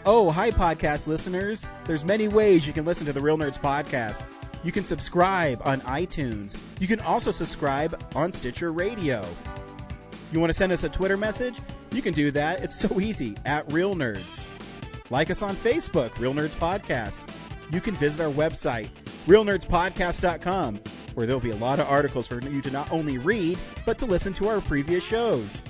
Oh, hi, podcast listeners. There's many ways you can listen to the Real Nerds Podcast. You can subscribe on iTunes. You can also subscribe on Stitcher Radio. You want to send us a Twitter message? You can do that. It's so easy, at Real Nerds. Like us on Facebook, Real Nerds Podcast. You can visit our website, realnerdspodcast.com, where there'll be a lot of articles for you to not only read, but to listen to our previous shows.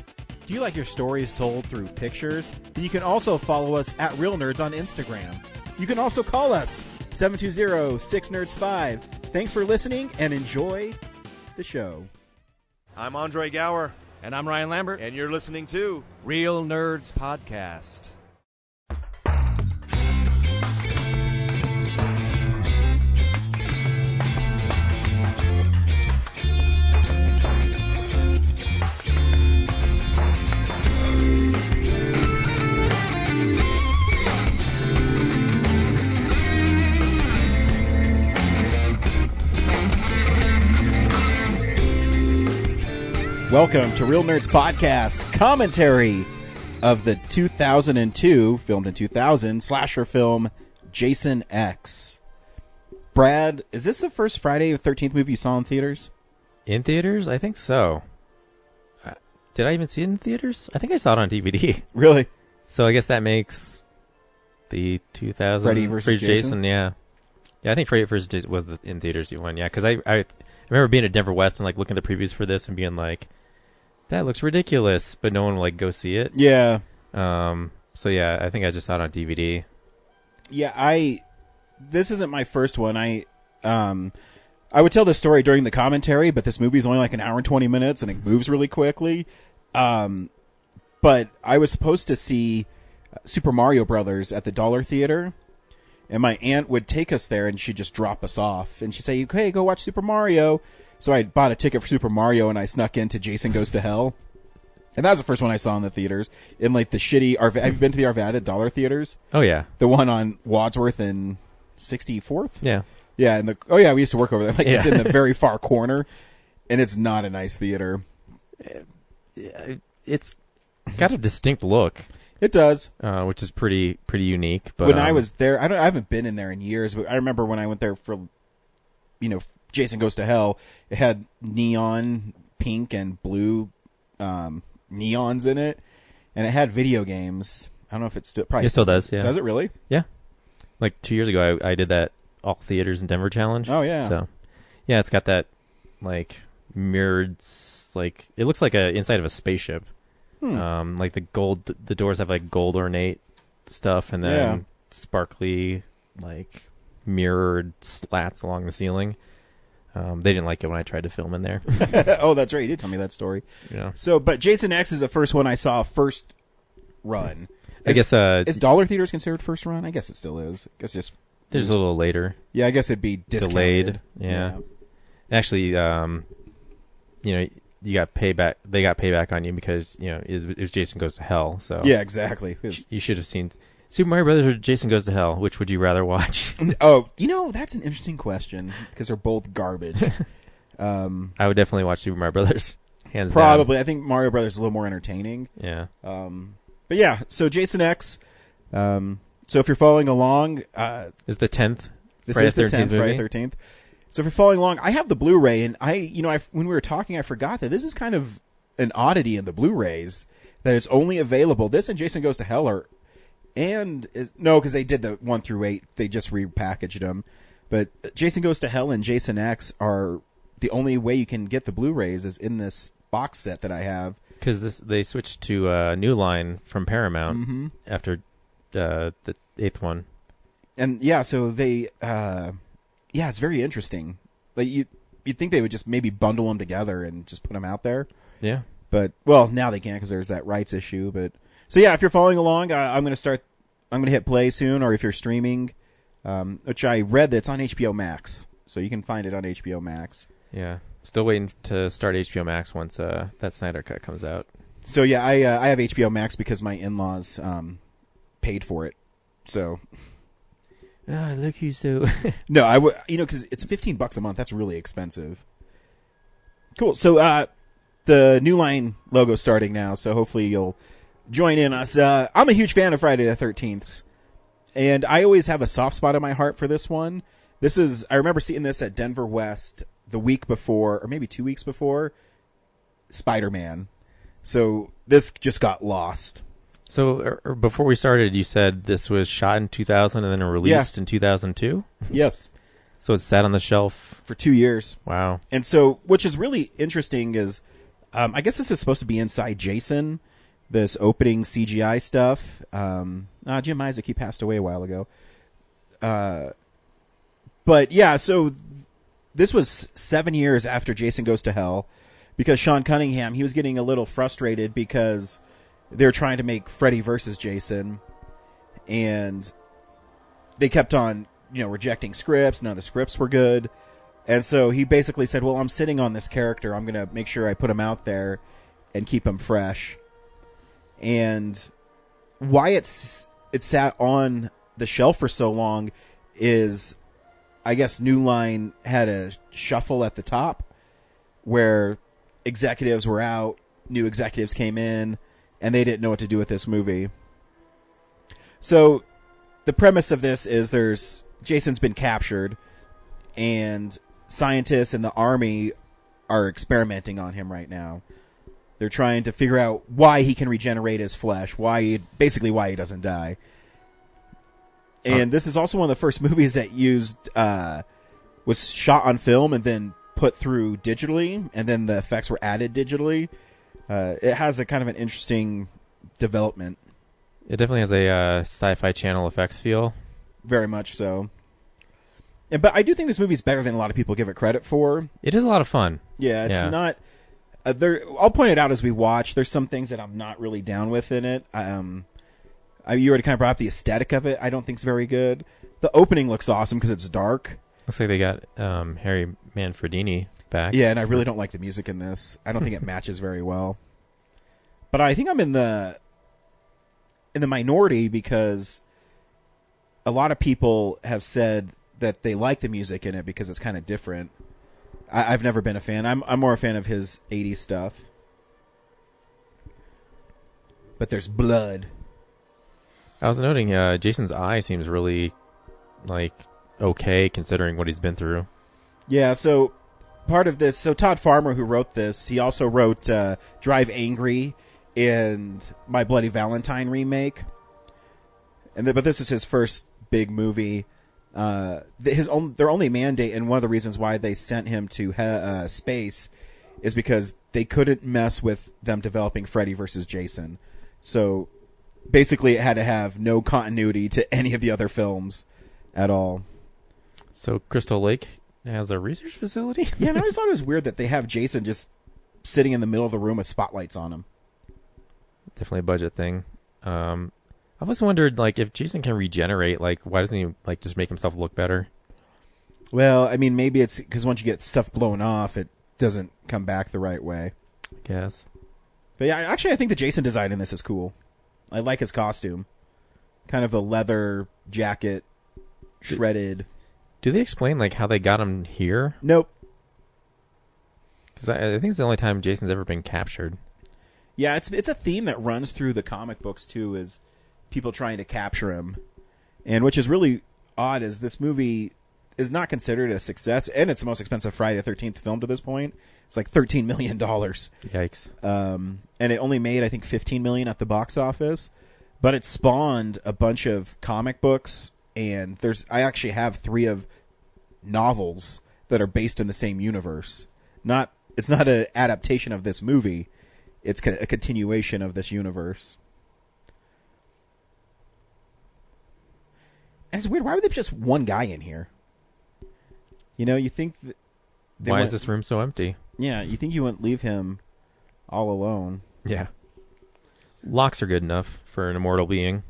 Do you like your stories told through pictures? Then you can also follow us at Real Nerds on Instagram. You can also call us, 720-6nerds5. Thanks for listening, and enjoy the show. I'm Andre Gower. And I'm Ryan Lambert. And you're listening to Real Nerds Podcast. Welcome to Real Nerds Podcast, commentary of the 2002, filmed in 2000, slasher film Jason X. Brad, is this the first Friday the 13th movie you saw in theaters? In theaters? I think so. Did I even see it in theaters? I think I saw it on DVD. Really? So I guess that makes the 2000 Freddy vs. Jason? Yeah. Yeah, I think Freddy vs. Jason was the in theaters one. Yeah, because I remember being at Denver West and like looking at the previews for this and being like, that looks ridiculous, but no one would like go see it. Yeah. So yeah, I think I just saw it on DVD. Yeah, this isn't my first one. I would tell this story during the commentary, but this movie's only like an hour and 20 minutes and it moves really quickly. But I was supposed to see Super Mario Brothers at the Dollar Theater, and my aunt would take us there and she'd just drop us off and she'd say, "Okay, go watch Super Mario." So I bought a ticket for Super Mario and I snuck into Jason Goes to Hell. And that was the first one I saw in the theaters. In like the shitty have you been to the Arvada Dollar Theaters? Oh yeah. The one on Wadsworth and 64th? Yeah. Yeah, and we used to work over there. Like it's in the very far corner, and it's not a nice theater. It's got a distinct look. It does. Which is pretty unique. But when I was there, I haven't been in there in years, but I remember when I went there for Jason Goes to Hell, it had neon pink and blue neons in it, and it had video games. I don't know if it still does. Yeah. Does it really? Yeah. Like 2 years ago, I did that all theaters in Denver challenge. Oh yeah. So yeah, it's got that like mirrored, like it looks like inside of a spaceship. Like the doors have like gold ornate stuff, and then sparkly like mirrored slats along the ceiling. They didn't like it when I tried to film in there. Oh, that's right. You did tell me that story. Yeah. So, but Jason X is the first one I saw first run. I guess is Dollar Theaters considered first run? I guess it still is. I guess just there's a little later. Yeah, I guess it'd be discounted. Delayed. Yeah. Actually, you got payback. They got payback on you because it was Jason Goes to Hell. So yeah, exactly. You should have seen Super Mario Brothers or Jason Goes to Hell. Which would you rather watch? Oh, that's an interesting question because they're both garbage. I would definitely watch Super Mario Brothers. Hands Probably. down. I think Mario Brothers is a little more entertaining. Yeah. But yeah, so Jason X. So if you're following along, is the 10th. This Friday is the 10th, Friday 13th. So if you're following along, I have the Blu-ray, and when we were talking, I forgot that this is kind of an oddity in the Blu-rays that it's only available. This and Jason Goes to Hell are, because they did the 1 through 8, they just repackaged them. But Jason Goes to Hell and Jason X are the only way you can get the Blu-rays is in this box set that I have. Because they switched to a new line from Paramount after the 8th one. And yeah, so they, it's very interesting. Like you'd think they would just maybe bundle them together and just put them out there. Yeah. But, well, now they can't because there's that rights issue. But so yeah, if you're following along, I'm going to hit play soon, or if you're streaming, which I read that's on HBO Max. So you can find it on HBO Max. Yeah. Still waiting to start HBO Max once that Snyder Cut comes out. So yeah, I have HBO Max because my in-laws paid for it. So look who's so. No, I would, because it's $15 a month. That's really expensive. Cool. So the New Line logo starting now. So hopefully you'll join in us. I'm a huge fan of Friday the 13th. And I always have a soft spot in my heart for this one. I remember seeing this at Denver West the week before, or maybe 2 weeks before, Spider-Man. So this just got lost. So before we started, you said this was shot in 2000 and then released in 2002? Yes. So it sat on the shelf for 2 years. Wow. And so, which is really interesting is, I guess this is supposed to be inside Jason, this opening CGI stuff. Jim Isaac, he passed away a while ago. But yeah, so this was 7 years after Jason Goes to Hell, because Sean Cunningham, he was getting a little frustrated because they're trying to make Freddy versus Jason, and they kept on, rejecting scripts. None of the scripts were good. And so he basically said, well, I'm sitting on this character. I'm going to make sure I put him out there and keep him fresh. And why it sat on the shelf for so long is, I guess, New Line had a shuffle at the top where executives were out, new executives came in, and they didn't know what to do with this movie. So the premise of this is Jason's been captured, and scientists in the army are experimenting on him right now. They're trying to figure out why he can regenerate his flesh, why he doesn't die. And this is also one of the first movies that was shot on film and then put through digitally, and then the effects were added digitally. It has a kind of an interesting development. It definitely has a Sci-Fi Channel effects feel. Very much so. But I do think this movie's better than a lot of people give it credit for. It is a lot of fun. Yeah, it's not... I'll point it out as we watch. There's some things that I'm not really down with in it. You already kind of brought up the aesthetic of it. I don't think it's very good. The opening looks awesome because it's dark. Looks like they got Harry Manfredini back. Yeah, and I really don't like the music in this. I don't think it matches very well. But I think I'm in the minority because a lot of people have said that they like the music in it because it's kind of different. I've never been a fan. I'm more a fan of his 80s stuff. But there's blood. I was noting Jason's eye seems really, okay considering what he's been through. Yeah, so part of this... So Todd Farmer, who wrote this, he also wrote Drive Angry and My Bloody Valentine remake. But this was his first big movie. Their only mandate, and one of the reasons why they sent him to space, is because they couldn't mess with them developing Freddy versus Jason. So basically it had to have no continuity to any of the other films at all. So Crystal Lake has a research facility? Yeah, and I always thought it was weird that they have Jason just sitting in the middle of the room with spotlights on him. Definitely a budget thing. I've always wondered, if Jason can regenerate, why doesn't he, just make himself look better? Well, I mean, maybe it's because once you get stuff blown off, it doesn't come back the right way. I guess. But yeah, actually, I think the Jason design in this is cool. I like his costume. Kind of a leather jacket, shredded. Do they explain, how they got him here? Nope. Because I think it's the only time Jason's ever been captured. Yeah, it's a theme that runs through the comic books, too, is people trying to capture him. And which is really odd, is this movie is not considered a success, and it's the most expensive Friday the 13th film to this point. It's like $13 million. Yikes. And it only made, I think, $15 million at the box office. But it spawned a bunch of comic books, and I actually have 3 of novels that are based in the same universe. It's not an adaptation of this movie. It's a continuation of this universe. And it's weird. Why would they put just one guy in here? You think... Why is this room so empty? Yeah, you think you wouldn't leave him all alone. Yeah. Locks are good enough for an immortal being.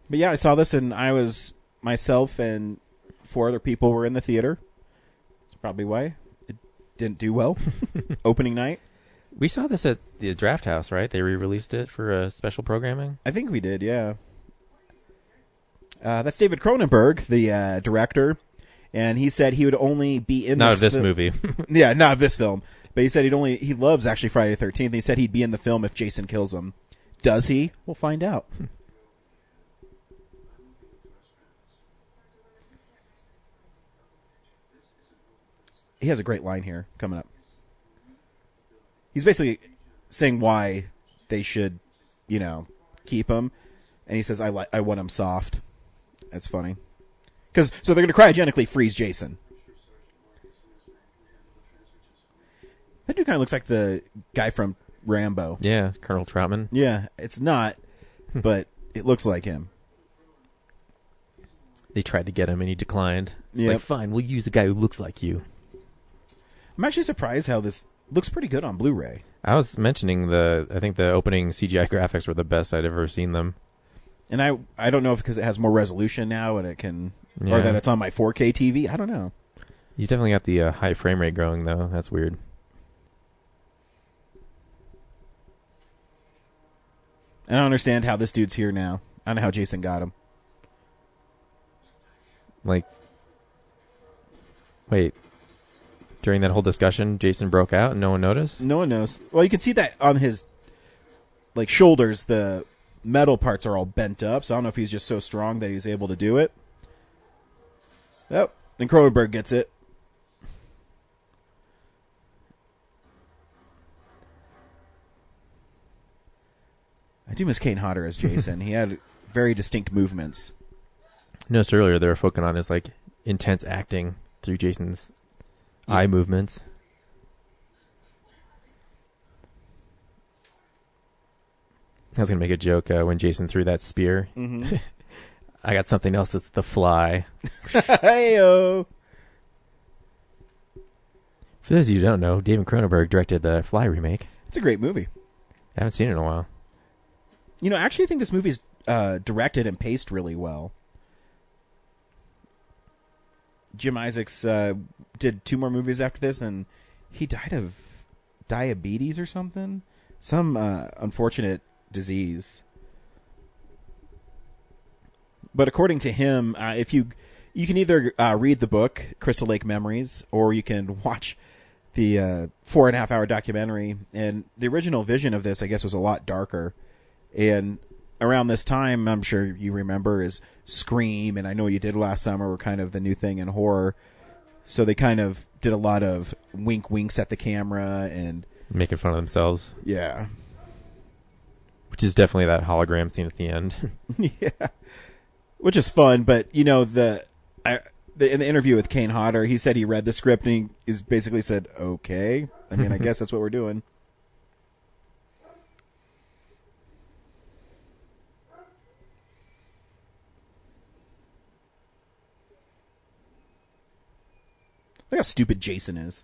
But yeah, I saw this, and myself and 4 other people were in the theater. That's probably why it didn't do well. Opening night. We saw this at the Draft House, right? They re-released it for a special programming? I think we did, yeah. That's David Cronenberg, the director, and he said he would only be in not of this movie. Yeah, not of this film. But he said he loves actually Friday the 13th. He said he'd be in the film if Jason kills him. Does he? We'll find out. he has a great line here coming up. He's basically saying why they should, keep him, and he says, "I want him soft." That's funny, so they're going to cryogenically freeze Jason. That dude kind of looks like the guy from Rambo. Yeah, Colonel Troutman. Yeah, it's not, but it looks like him. They tried to get him and he declined. It's Yep. like, fine, we'll use a guy who looks like you. I'm actually surprised how this looks pretty good on Blu-ray. I was mentioning I think the opening CGI graphics were the best I'd ever seen them. And I don't know if because it has more resolution now and it can, or Yeah. that it's on my 4K TV. I don't know. You definitely got the high frame rate going, though. That's weird. I don't understand how this dude's here now. I don't know how Jason got him. Like, wait. During that whole discussion, Jason broke out and no one noticed? No one knows. Well, you can see that on his shoulders, the metal parts are all bent up, so I don't know if he's just so strong that he's able to do it. Oh, and Cronenberg gets it. I do miss Kane Hodder as Jason. He had very distinct movements. Noticed earlier they were focusing on his intense acting through Jason's eye movements. I was gonna make a joke when Jason threw that spear. Mm-hmm. I got something else that's the Fly. Hey-o. For those of you who don't know, David Cronenberg directed the Fly remake. It's a great movie. I haven't seen it in a while. I actually think this movie's directed and paced really well. Jim Isaacs did 2 more movies after this, and he died of diabetes or something. Some unfortunate disease. But according to him, if you can either read the book, Crystal Lake Memories, or you can watch the 4.5-hour documentary. And the original vision of this, I guess, was a lot darker. And around this time, I'm sure you remember, is Scream, and I Know You Did Last Summer were kind of the new thing in horror. So they kind of did a lot of winks at the camera and Making fun of themselves. yeah. Which is definitely that hologram scene at the end. Yeah. Which is fun, but in the interview with Kane Hodder, he said he read the script and he basically said, okay. I mean, I guess that's what we're doing. Look how stupid Jason is.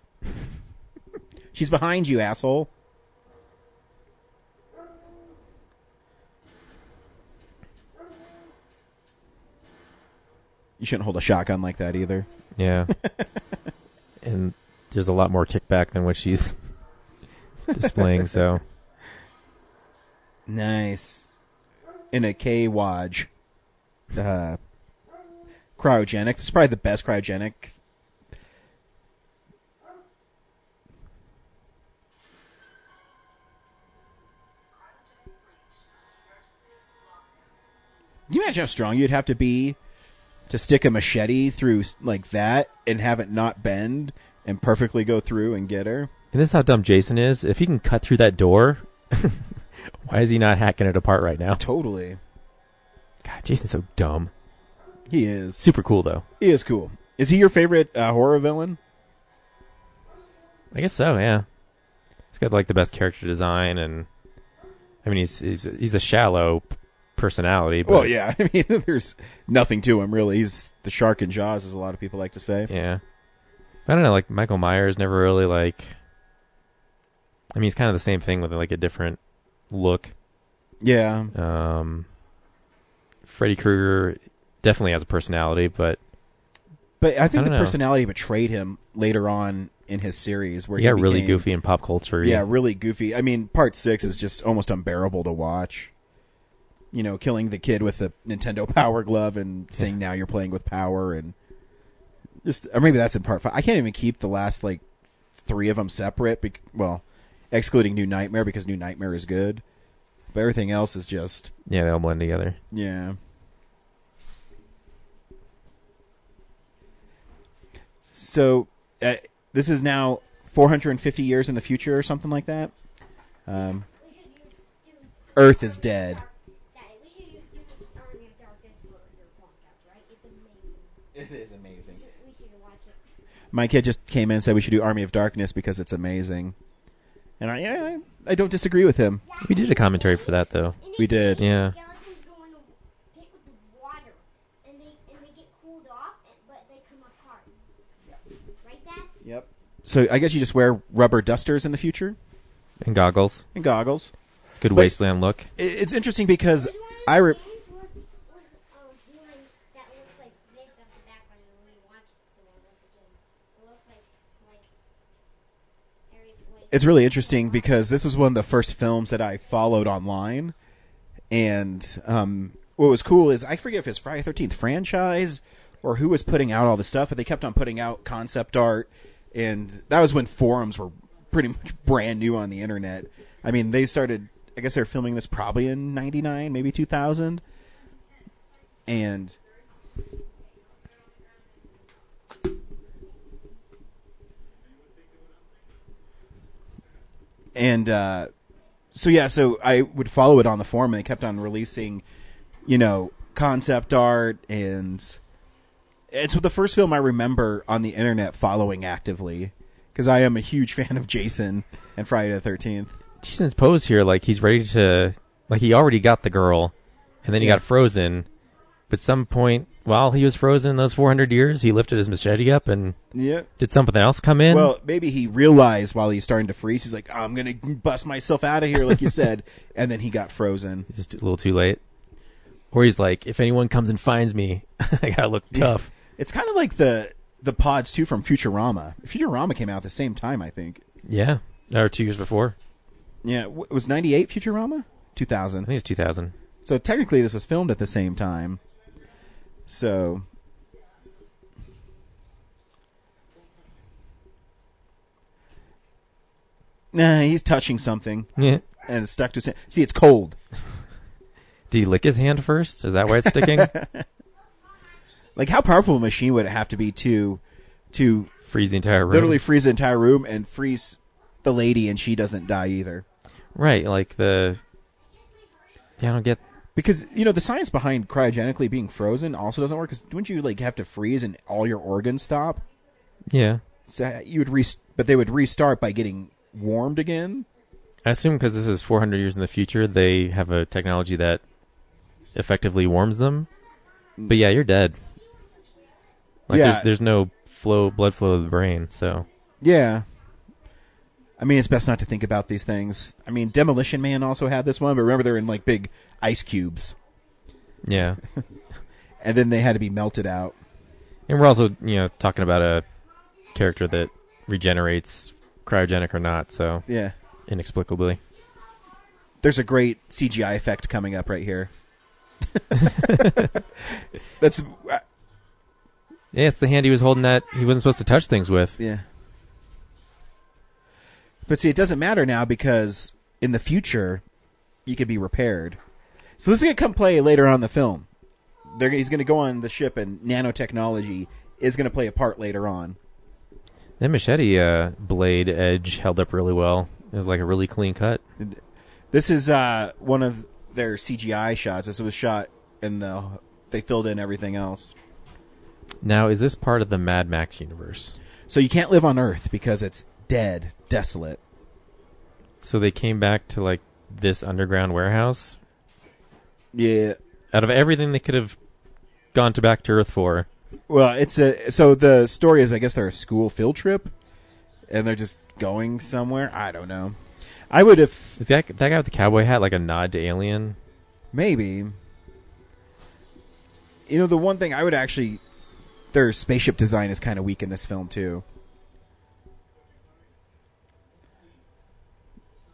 She's behind you, asshole. You shouldn't hold a shotgun like that either. Yeah. And there's a lot more kickback than what she's displaying, so. Nice. In a K-Waj. Cryogenic. This is probably the best cryogenic. Can you imagine how strong you'd have to be to stick a machete through like that and have it not bend and perfectly go through and get her? And this is how dumb Jason is. If he can cut through that door, why is he not hacking it apart right now? Totally. God, Jason's so dumb. He is. Super cool, though. He is cool. Is he your favorite horror villain? I guess so, yeah. He's got the best character design, and I mean, he's a shallow personality. But, Well, yeah. I mean, there's nothing to him, really. He's the shark in Jaws, as a lot of people like to say. Yeah. I don't know, Michael Myers never really, I mean, he's kind of the same thing with, a different look. Yeah. Freddy Krueger definitely has a personality, but I think I the don't know. personality betrayed him later on in his series. Where he got really became- goofy in pop culture. Yeah, really goofy. I mean, part 6 is just almost unbearable to watch. Killing the kid with the Nintendo Power Glove and saying, now you're playing with power, and or maybe that's in part 5. I can't even keep the last 3 of them separate. Excluding New Nightmare, because New Nightmare is good, but everything else is just Yeah, they all blend together. yeah. So this is now 450 years in the future or something like that. Earth is dead. We should do Army of Darkness for your podcast, right? It's amazing. It is amazing. We should watch it. My kid just came in and said we should do Army of Darkness because it's amazing. And I don't disagree with him. We did a commentary for that, though. We did. Yeah. Skeletons go in a pit with the water, and they get cooled off, but they come apart. Right, Dad? Yep. So I guess you just wear rubber dusters in the future And goggles. and goggles. It's a good But- wasteland look. It's interesting because There's one I of the games with human that looks like this at the background when we watch the one with the game. It looks like Harry Blake. it's really interesting because this was one of the first films that I followed online. And what was cool is, I forget if it's Friday the 13th franchise or who was putting out all the stuff, but they kept on putting out concept art. And that was when forums were pretty much brand new on the internet. I mean, they started, I guess they were filming this probably in 99, maybe 2000. And so I would follow it on the forum, and they kept on releasing, concept art, and it's the first film I remember on the internet following actively, because I am a huge fan of Jason and Friday the 13th. Jason's pose here, like he's ready to, like he already got the girl, and then he Yeah. got frozen. But some point while he was frozen those 400 years, he lifted his machete up and Yeah. did something else come in? Well, maybe he realized while he's starting to freeze, he's like, I'm going to bust myself out of here, like you said, and then he got frozen. Just a little too late. Or he's like, if anyone comes and finds me, I gotta look tough. It's kind of like the pods, too, from Futurama. Futurama came out at the same time, I think. Yeah. Or 2 years before. Yeah, it was 98 Futurama? I 2000. think it's 2000. So technically this was filmed at the same time. So nah, he's touching something Yeah. and it's stuck to his hand. See, it's cold. Did he lick his hand first? Is that why it's sticking? Like, how powerful a machine would it have to be to Freeze the entire room. literally freeze the entire room and freeze the lady and she doesn't die either? Right, like the... Yeah, I don't get... Because, the science behind cryogenically being frozen also doesn't work. Because wouldn't you, have to freeze and all your organs stop? Yeah. So you would but they would restart by getting warmed again? I assume because this is 400 years in the future, they have a technology that effectively warms them. But yeah, you're dead. Like, Yeah. there's no blood flow to the brain, so... Yeah. I mean, it's best not to think about these things. I mean, Demolition Man also had this one, but remember they're in, big ice cubes. Yeah. And then they had to be melted out. And we're also, talking about a character that regenerates, cryogenic or not, so Yeah. inexplicably. There's a great CGI effect coming up right here. That's... Yeah, it's the hand he was holding that he wasn't supposed to touch things with. Yeah. But see, it doesn't matter now because in the future, you could be repaired. So this is going to come play later on in the film. He's going to go on the ship, and nanotechnology is going to play a part later on. That machete blade edge held up really well. It was like a really clean cut. This is one of their CGI shots. This was shot they filled in everything else. Now, is this part of the Mad Max universe? So you can't live on Earth because it's dead, desolate. So they came back to, this underground warehouse? Yeah. Out of everything they could have gone back to Earth for. Well, so the story is, I guess they're a school field trip, and they're just going somewhere. I don't know. I would have... Is that guy with the cowboy hat like a nod to Alien? Maybe. The one thing I would actually... Their spaceship design is kind of weak in this film, too.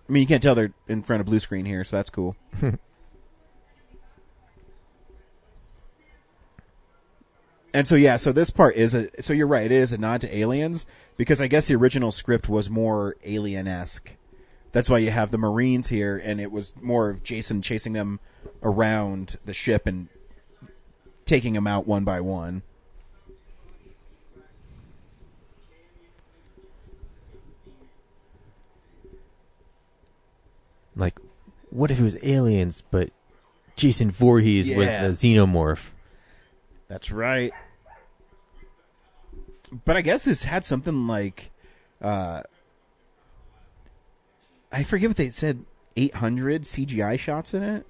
I mean, you can't tell they're in front of blue screen here, so that's cool. And so this part is so you're right, it is a nod to Aliens, because I guess the original script was more Alien-esque. That's why you have the Marines here, and it was more of Jason chasing them around the ship and taking them out one by one. like, what if it was aliens, but Jason Voorhees was Yeah. the xenomorph? That's right. But I guess this had something like, I forget what they said, 800 CGI shots in it.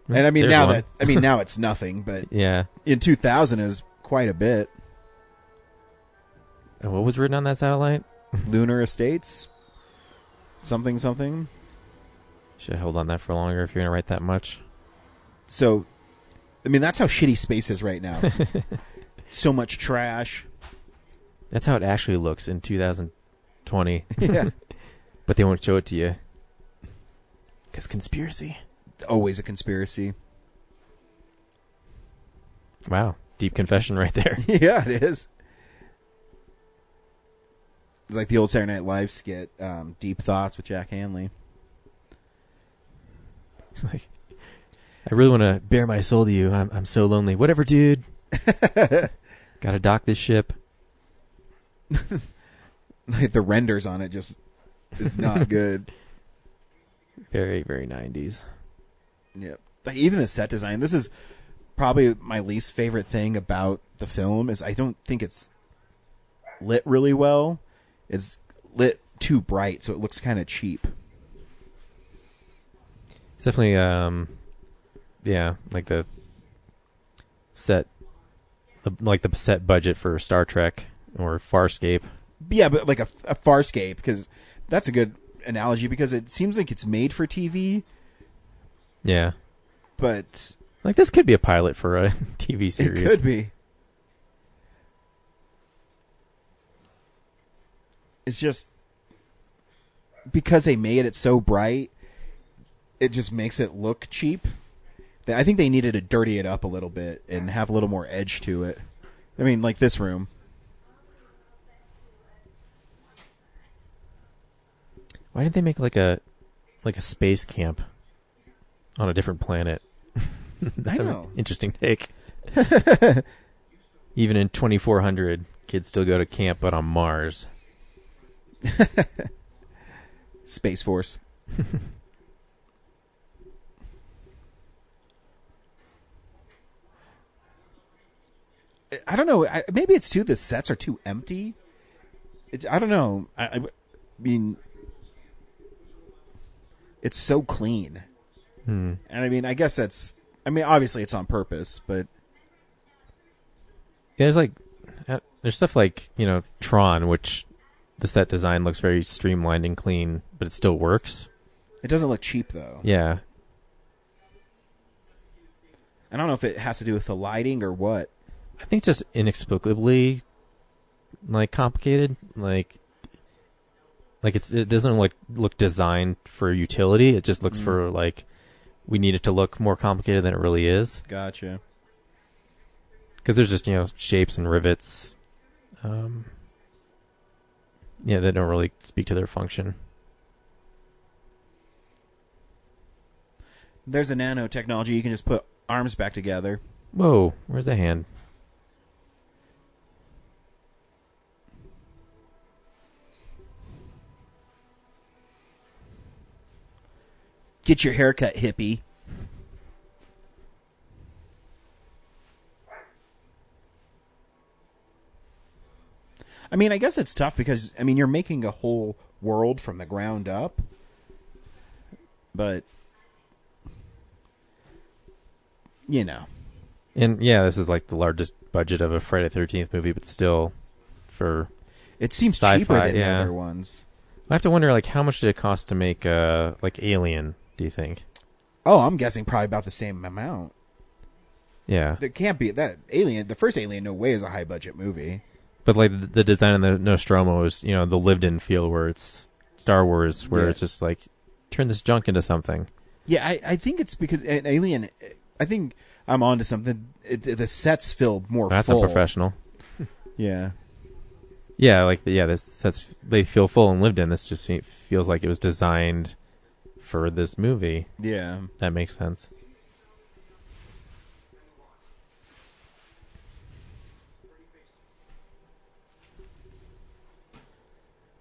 And I mean, There's one. now it's nothing, but Yeah. in 2000 is quite a bit. And what was written on that satellite? Lunar Estates, something. Should have held on that for longer if you're going to write that much. So, I mean, that's how shitty space is right now. So much trash. That's how it actually looks in 2020. Yeah. But they won't show it to you. Because conspiracy. Always a conspiracy. Wow. Deep confession right there. Yeah, it is. It's like the old Saturday Night Live skit, Deep Thoughts with Jack Hanley. It's like, I really want to bare my soul to you. I'm so lonely. Whatever, dude. Gotta dock this ship. Like the renders on it just is not good. Very, very 90s. Yep. Like even the set design. This is probably my least favorite thing about the film is I don't think it's lit really well. It's lit too bright, so it looks kind of cheap. It's definitely, yeah, like the set, like the set budget for Star Trek or Farscape. Yeah, but like a Farscape, because that's a good analogy because it seems like it's made for TV, Yeah. but Like this could be a pilot for a TV series. it could be. It's just because they made it so bright, it just makes it look cheap. I think they needed to dirty it up a little bit and have a little more edge to it. I mean, like this room. Why didn't they make like a space camp on a different planet? I know. Interesting take. Even in 2400, kids still go to camp, but on Mars. Space Force. I don't know. Maybe it's too. The sets are too empty. I don't know. I mean, it's so clean, and I mean, I guess that's. I mean, obviously, it's on purpose, but Yeah, there's stuff like, Tron, which the set design looks very streamlined and clean, but it still works. it doesn't look cheap, though. Yeah. I don't know if it has to do with the lighting or what. I think it's just inexplicably complicated. Like it doesn't look designed for utility. It just looks for we need it to look more complicated than it really is. Gotcha. Because there's just shapes and rivets. Yeah, they don't really speak to their function. There's a nanotechnology. You can just put arms back together. Whoa, where's the hand? Get your haircut, hippie. I mean, I guess it's tough because, I mean, you're making a whole world from the ground up. But, And yeah, this is like the largest budget of a Friday the 13th movie, but still for it seems Sci-fi, cheaper than yeah. the other ones. I have to wonder how much did it cost to make Alien, do you think? Oh, I'm guessing probably about the same amount. Yeah. It can't be that Alien. The first Alien, no way, is a high budget movie. But the design in the Nostromo is, the lived-in feel where it's Star Wars, where it's just turn this junk into something. Yeah, I think it's because an Alien. I think I'm on to something. The sets feel more. That's full. unprofessional. Yeah. Yeah, the sets, they feel full and lived in. This just feels like it was designed for this movie. Yeah. That makes sense.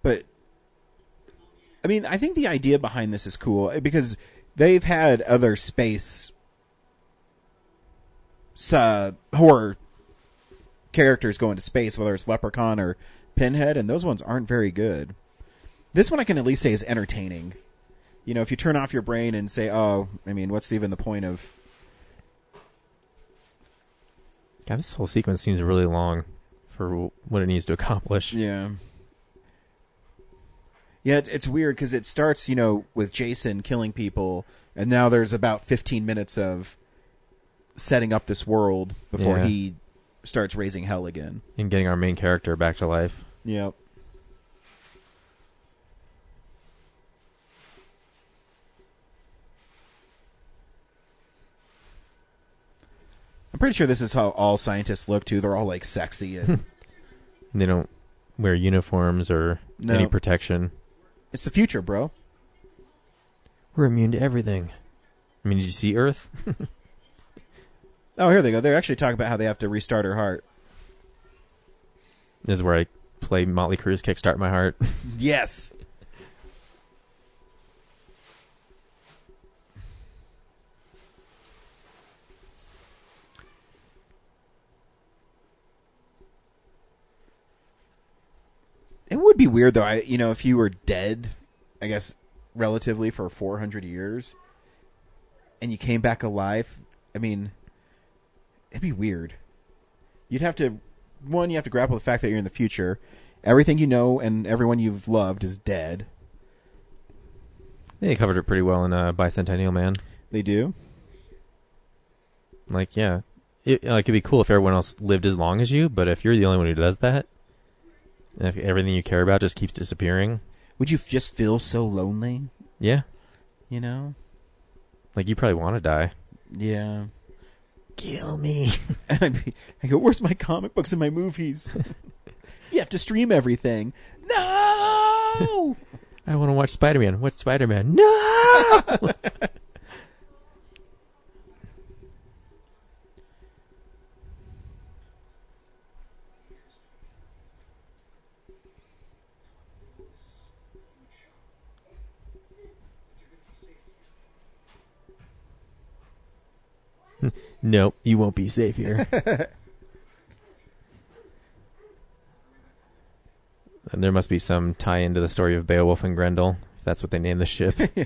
But I mean, I think the idea behind this is cool because they've had other space horror characters go into space, whether it's Leprechaun or Pinhead, and those ones aren't very good. This one I can at least say is entertaining. You know, if you turn off your brain and say, oh, I mean, what's even the point of... God, this whole sequence seems really long for what it needs to accomplish. Yeah. Yeah, it's weird because it starts, you know, with Jason killing people, and now there's about 15 minutes of setting up this world before he starts raising hell again. And getting our main character back to life. Yep. I'm pretty sure this is how all scientists look, too. They're all, like, sexy. And they don't wear uniforms or any protection. It's the future, bro. We're immune to everything. I mean, did you see Earth? Oh, here they go. They're actually talking about how they have to restart her heart. This is where I play Motley Crue's Kickstart My Heart. Yes. It would be weird, though, if you were dead, I guess, relatively for 400 years, and you came back alive. I mean, it'd be weird. You have to grapple with the fact that you're in the future. Everything you know and everyone you've loved is dead. They covered it pretty well in Bicentennial Man. They do? Like, yeah. It'd be cool if everyone else lived as long as you, but if you're the only one who does that, and if everything you care about just keeps disappearing... Would you just feel so lonely? Yeah. You know? Like, you probably want to die. Yeah. Kill me. And I go, where's my comic books and my movies? You have to stream everything. No! I want to watch Spider-Man. What's Spider-Man? No! Nope, you won't be safe here. And there must be some tie-in to the story of Beowulf and Grendel, if that's what they named the ship. Yeah.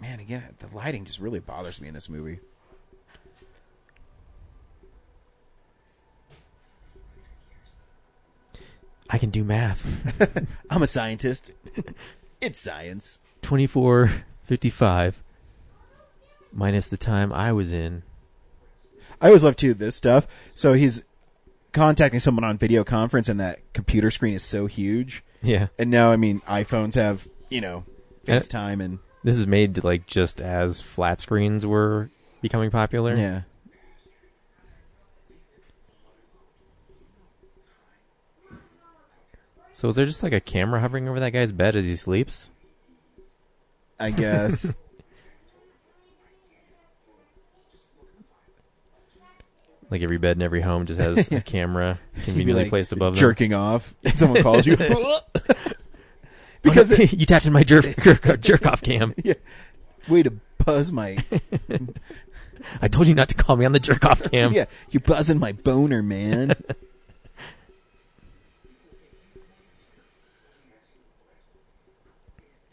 Man, again, the lighting just really bothers me in this movie. I can do math. I'm a scientist. It's science. 24:55 minus the time I was in. I always love, too, this stuff. So he's contacting someone on video conference, and that computer screen is so huge. Yeah. And now, I mean, iPhones have, FaceTime and... This is made like just as flat screens were becoming popular. Yeah. So is there just like a camera hovering over that guy's bed as he sleeps? I guess. Like every bed in every home just has a camera conveniently placed above them. Jerking off. Someone calls you. Because you tapped in my jerk off cam. Yeah. Way to buzz my... I told you not to call me on the jerk off cam. Yeah, you're buzzing my boner, man.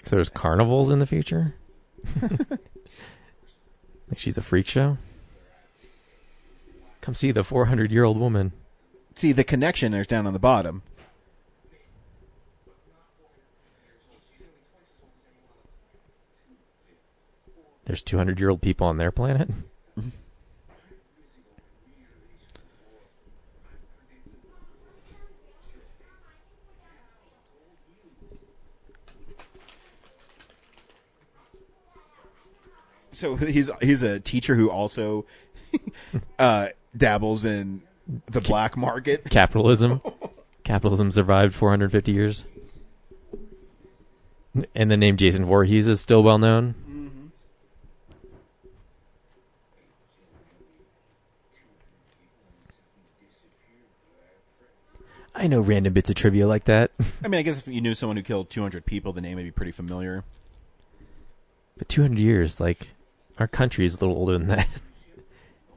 So there's carnivals in the future? Like she's a freak show? Come see the 400-year-old woman. See, the connection is down on the bottom. There's 200-year-old people on their planet? So he's a teacher who also dabbles in the black market. Capitalism. Capitalism survived 450 years. And the name Jason Voorhees is still well known. Mm-hmm. I know random bits of trivia like that. I mean, I guess if you knew someone who killed 200 people, the name would be pretty familiar. But 200 years, like, our country is a little older than that.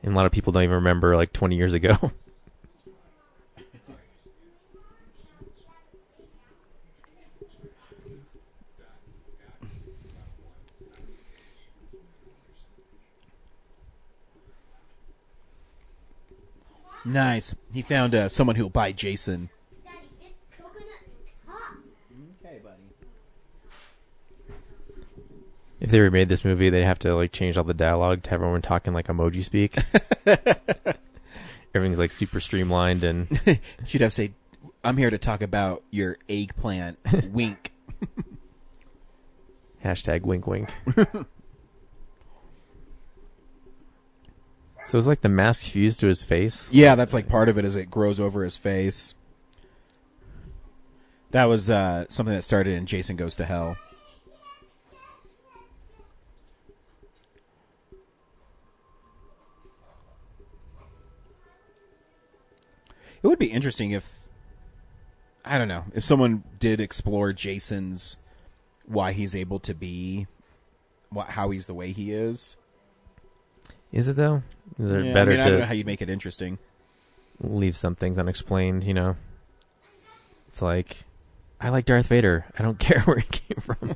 And a lot of people don't even remember, like, 20 years ago. Nice. He found someone who'll buy Jason. Daddy, this coconut's tough. Okay, buddy. If they remade this movie, they'd have to, like, change all the dialogue to have everyone talking like emoji speak. Everything's, like, super streamlined and... She'd have to say, I'm here to talk about your eggplant. Wink. Hashtag wink wink. So it's like the mask fused to his face? Yeah, that's like part of it as it grows over his face. That was something that started in Jason Goes to Hell. It would be interesting if, I don't know, if someone did explore Jason's, why he's able to be, how he's the way he is. Is it, though? Is it Yeah, better I don't know to how you'd make it interesting. leave some things unexplained, you know? It's like, I like Darth Vader. I don't care where he came from.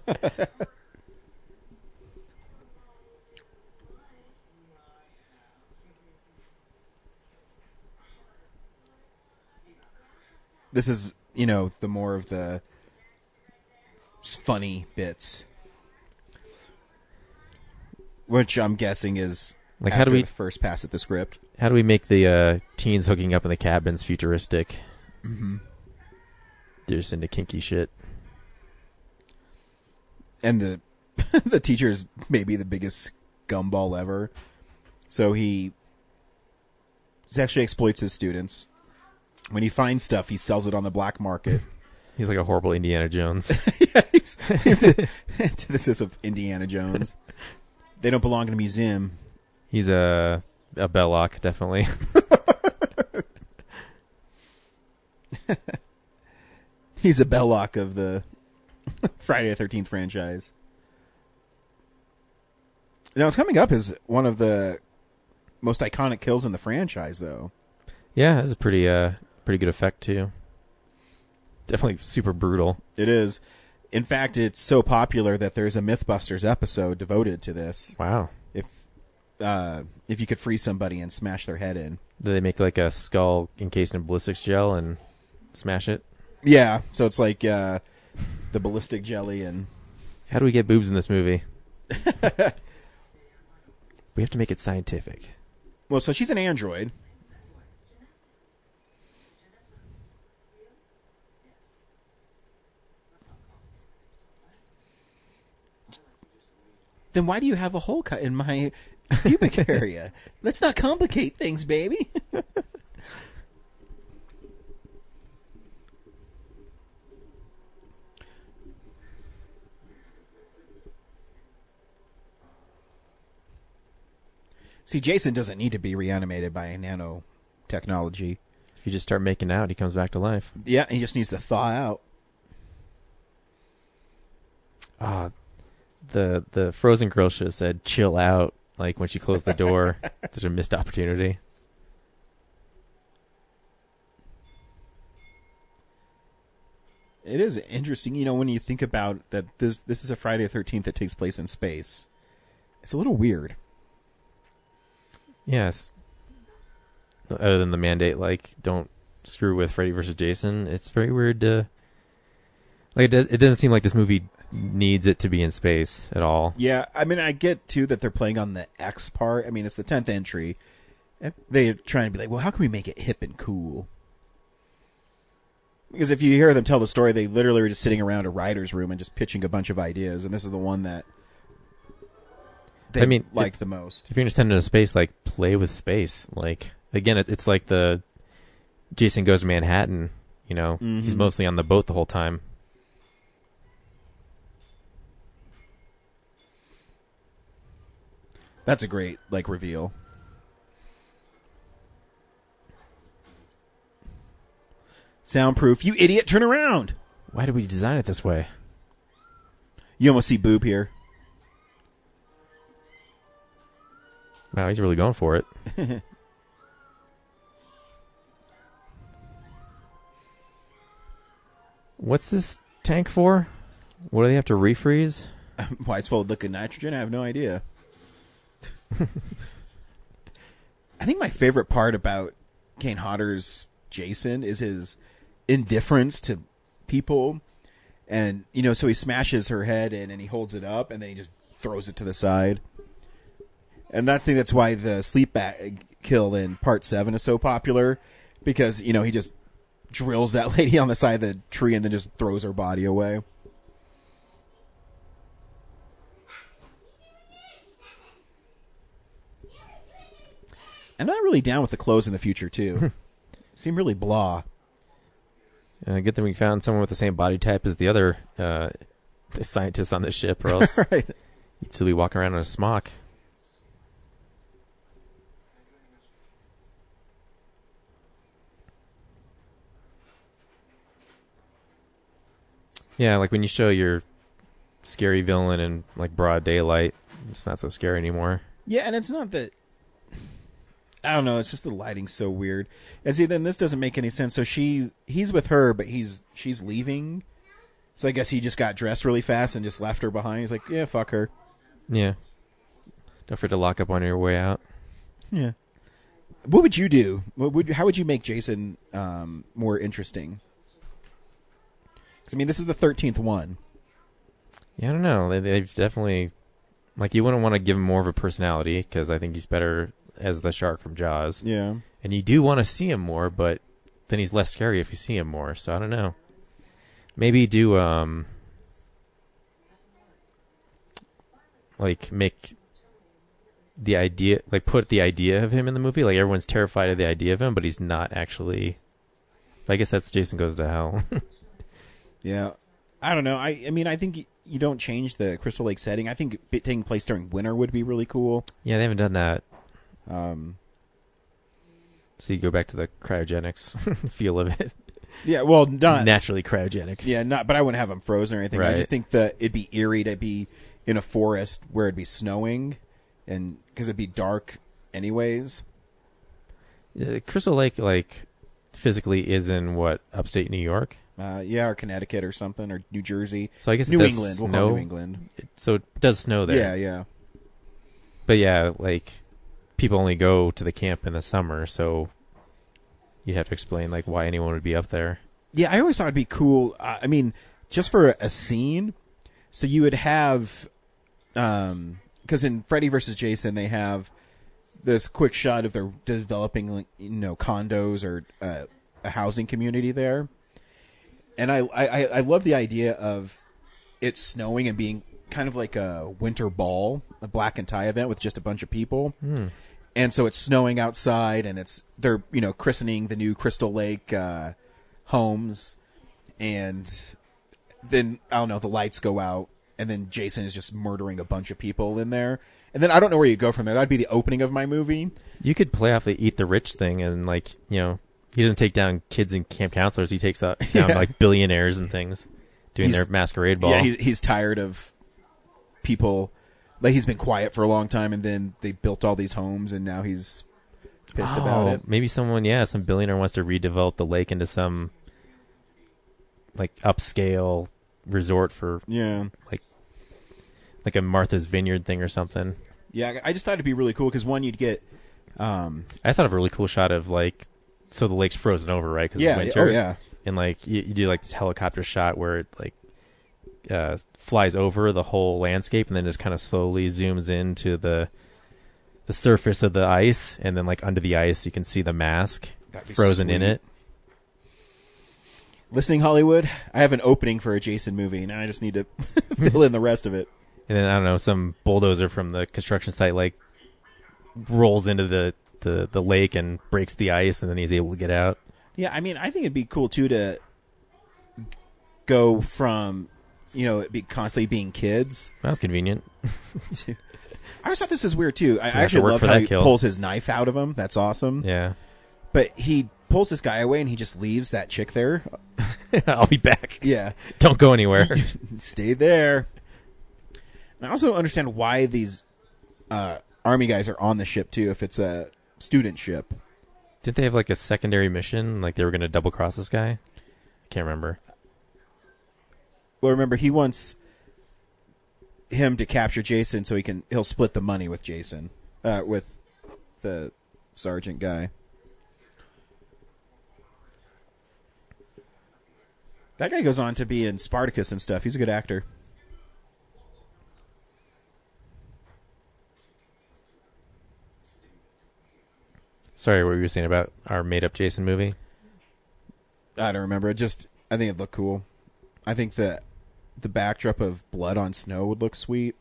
This is, the more of the funny bits. Which I'm guessing is Like, after how do we the first pass at the script. make the teens hooking up in the cabins futuristic? Mm-hmm. They're just into kinky shit. And the the teacher's maybe the biggest scumball ever. So he actually exploits his students. When he finds stuff, he sells it on the black market. He's like a horrible Indiana Jones. Yeah, he's the antithesis of Indiana Jones. They don't belong in a museum. He's a Belloc, definitely. He's a Belloc of the Friday the 13th franchise. Now, it's coming up as one of the most iconic kills in the franchise, though. Yeah, that's a pretty good effect, too. Definitely super brutal. It is. In fact, it's so popular that there's a Mythbusters episode devoted to this. Wow. If you could freeze somebody and smash their head in. Do they make like a skull encased in ballistics gel and smash it? Yeah, so it's like the ballistic jelly and... How do we get boobs in this movie? We have to make it scientific. Well, so she's an android. Then why do you have a hole cut in my pubic area? Let's not complicate things, baby. See, Jason doesn't need to be reanimated by nanotechnology. If you just start making out, he comes back to life. Yeah, he just needs to thaw out. The Frozen girl should have said "chill out" like when she closed the door. Such a missed opportunity. It is interesting, when you think about that. This is a Friday the 13th that takes place in space. It's a little weird. Yes. Other than the mandate, like, don't screw with Freddy versus Jason, it's very weird to... Like, it doesn't seem like this movie needs it to be in space at all. Yeah, I mean, I get, too, that they're playing on the X part. I mean, it's the 10th entry. And they're trying to be like, well, how can we make it hip and cool? Because if you hear them tell the story, they literally were just sitting around a writer's room and just pitching a bunch of ideas, and this is the one that they liked the most. If you're going to send it into space, like, play with space. Like, again, it's like the Jason Goes to Manhattan, Mm-hmm. He's mostly on the boat the whole time. That's a great, reveal. Soundproof. You idiot, turn around. Why did we design it this way? You almost see boob here. Wow, he's really going for it. What's this tank for? What do they have to refreeze? Why it's full of liquid nitrogen? I have no idea. I think my favorite part about Kane Hodder's Jason is his indifference to people. And, you know, so he smashes her head in and he holds it up and then he just throws it to the side. And that's why the sleep bag kill in part 7 is so popular, because, you know, he just drills that lady on the side of the tree and then just throws her body away. I'm not really down with the clothes in the future, too. Seem really blah. Good thing we found someone with the same body type as the other the scientists on this ship, or else Right. you'd still be walking around in a smock. Yeah, like when you show your scary villain in like broad daylight, it's not so scary anymore. Yeah, and it's not that... I don't know, it's just the lighting's so weird. And see, then this doesn't make any sense. So he's with her, but she's leaving. So I guess he just got dressed really fast and just left her behind. He's like, yeah, fuck her. Yeah. Don't forget to lock up on your way out. Yeah. What would you do? How would you make Jason more interesting? Because, I mean, this is the 13th one. Yeah, I don't know. They've definitely... Like, you wouldn't want to give him more of a personality, because I think he's better as the shark from Jaws. Yeah. And you do want to see him more, but then he's less scary if you see him more. So I don't know. Maybe do like make the idea, like put the idea of him in the movie. Like everyone's terrified of the idea of him, but he's not actually. I guess that's Jason Goes to Hell. Yeah. I don't know. I mean, I think you don't change the Crystal Lake setting. I think it taking place during winter would be really cool. Yeah, they haven't done that. So you go back to the cryogenics feel of it. Yeah, well, not naturally cryogenic. Yeah, but I wouldn't have them frozen or anything. Right. I just think that it'd be eerie to be in a forest where it'd be snowing, and because it'd be dark anyways. Crystal Lake, like, physically is in what, upstate New York? Yeah, or Connecticut or something, or New Jersey. So I guess New it does England. snow. We'll call it New England. So it does snow there. Yeah, yeah. But yeah, like, people only go to the camp in the summer, so you'd have to explain, like, why anyone would be up there. Yeah, I always thought it'd be cool. I mean, just for a scene, so you would have, because in Freddy vs. Jason, they have this quick shot of they're developing, like, you know, condos or a housing community there. And I love the idea of it snowing and being kind of like a winter ball, a black and tie event with just a bunch of people. And so it's snowing outside, and they're, you know, christening the new Crystal Lake homes, and then, I don't know, the lights go out, and then Jason is just murdering a bunch of people in there. And then I don't know where you go from there. That'd be the opening of my movie. You could play off the eat the rich thing, and, like, you know, he doesn't take down kids and camp counselors. He takes down like billionaires and things doing their masquerade ball. Yeah, he's tired of people. Like, he's been quiet for a long time, and then they built all these homes, and now he's pissed about it. Maybe some billionaire wants to redevelop the lake into some, like, upscale resort for, like a Martha's Vineyard thing or something. Yeah, I just thought it'd be really cool, because one, you'd get... I just thought of a really cool shot of, like, so the lake's frozen over, right? Because it's winter. Oh, yeah. And, like, you do, like, this helicopter shot where it, like, flies over the whole landscape and then just kind of slowly zooms into the surface of the ice, and then, like, under the ice you can see the mask frozen in it. Listening, Hollywood, I have an opening for a Jason movie, and I just need to fill in the rest of it. And then, I don't know, some bulldozer from the construction site, like, rolls into the lake and breaks the ice, and then he's able to get out. Yeah, I mean, I think it'd be cool, too, to go from, you know, it be constantly being kids. That's convenient. I always thought this is weird, too. I have to actually work love for how that he kill. pulls his knife out of him. That's awesome. Yeah. But he pulls this guy away and he just leaves that chick there. I'll be back. Yeah. Don't go anywhere. Stay there. And I also don't understand why these army guys are on the ship, too, if it's a student ship. Didn't they have like a secondary mission? Like they were going to double cross this guy? I can't remember. Well, remember, he wants him to capture Jason so he'll split the money with Jason, with the sergeant guy. That guy goes on to be in Spartacus and stuff. He's a good actor. Sorry, what were you saying about our made-up Jason movie? I don't remember. I think it looked cool. I think the backdrop of blood on snow would look sweet.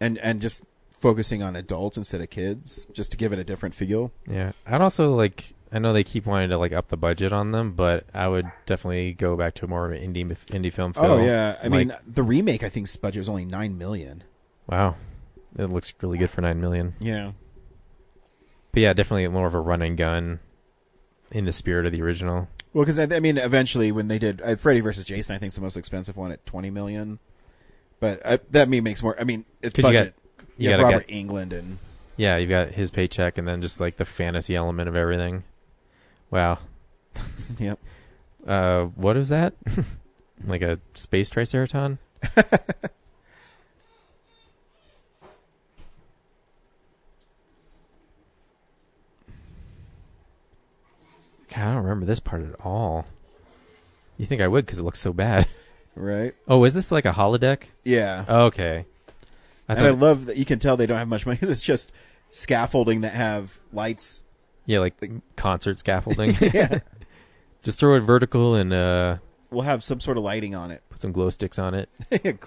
And just focusing on adults instead of kids, just to give it a different feel. Yeah. I'd also like... I know they keep wanting to like up the budget on them, but I would definitely go back to more of an indie film feel. Oh, yeah. I mean, the remake, I think's budget was only $9 million. Wow. It looks really good for $9 million. Yeah. But yeah, definitely more of a run and gun in the spirit of the original. Well, because I mean, eventually when they did Freddy vs. Jason, I think it's the most expensive one at $20 million. But that makes more. I mean, it's budget. You got Robert Englund and yeah, you've got his paycheck and then just like the fantasy element of everything. Wow. Yep. What is that? Like a space triceratops? God, I don't remember this part at all. You think I would because it looks so bad. Right. Oh, is this like a holodeck? Yeah. Okay. I love that you can tell they don't have much money because it's just scaffolding that have lights. Yeah, like concert scaffolding. Yeah. Just throw it vertical and we'll have some sort of lighting on it. put some glow sticks on it. Choom,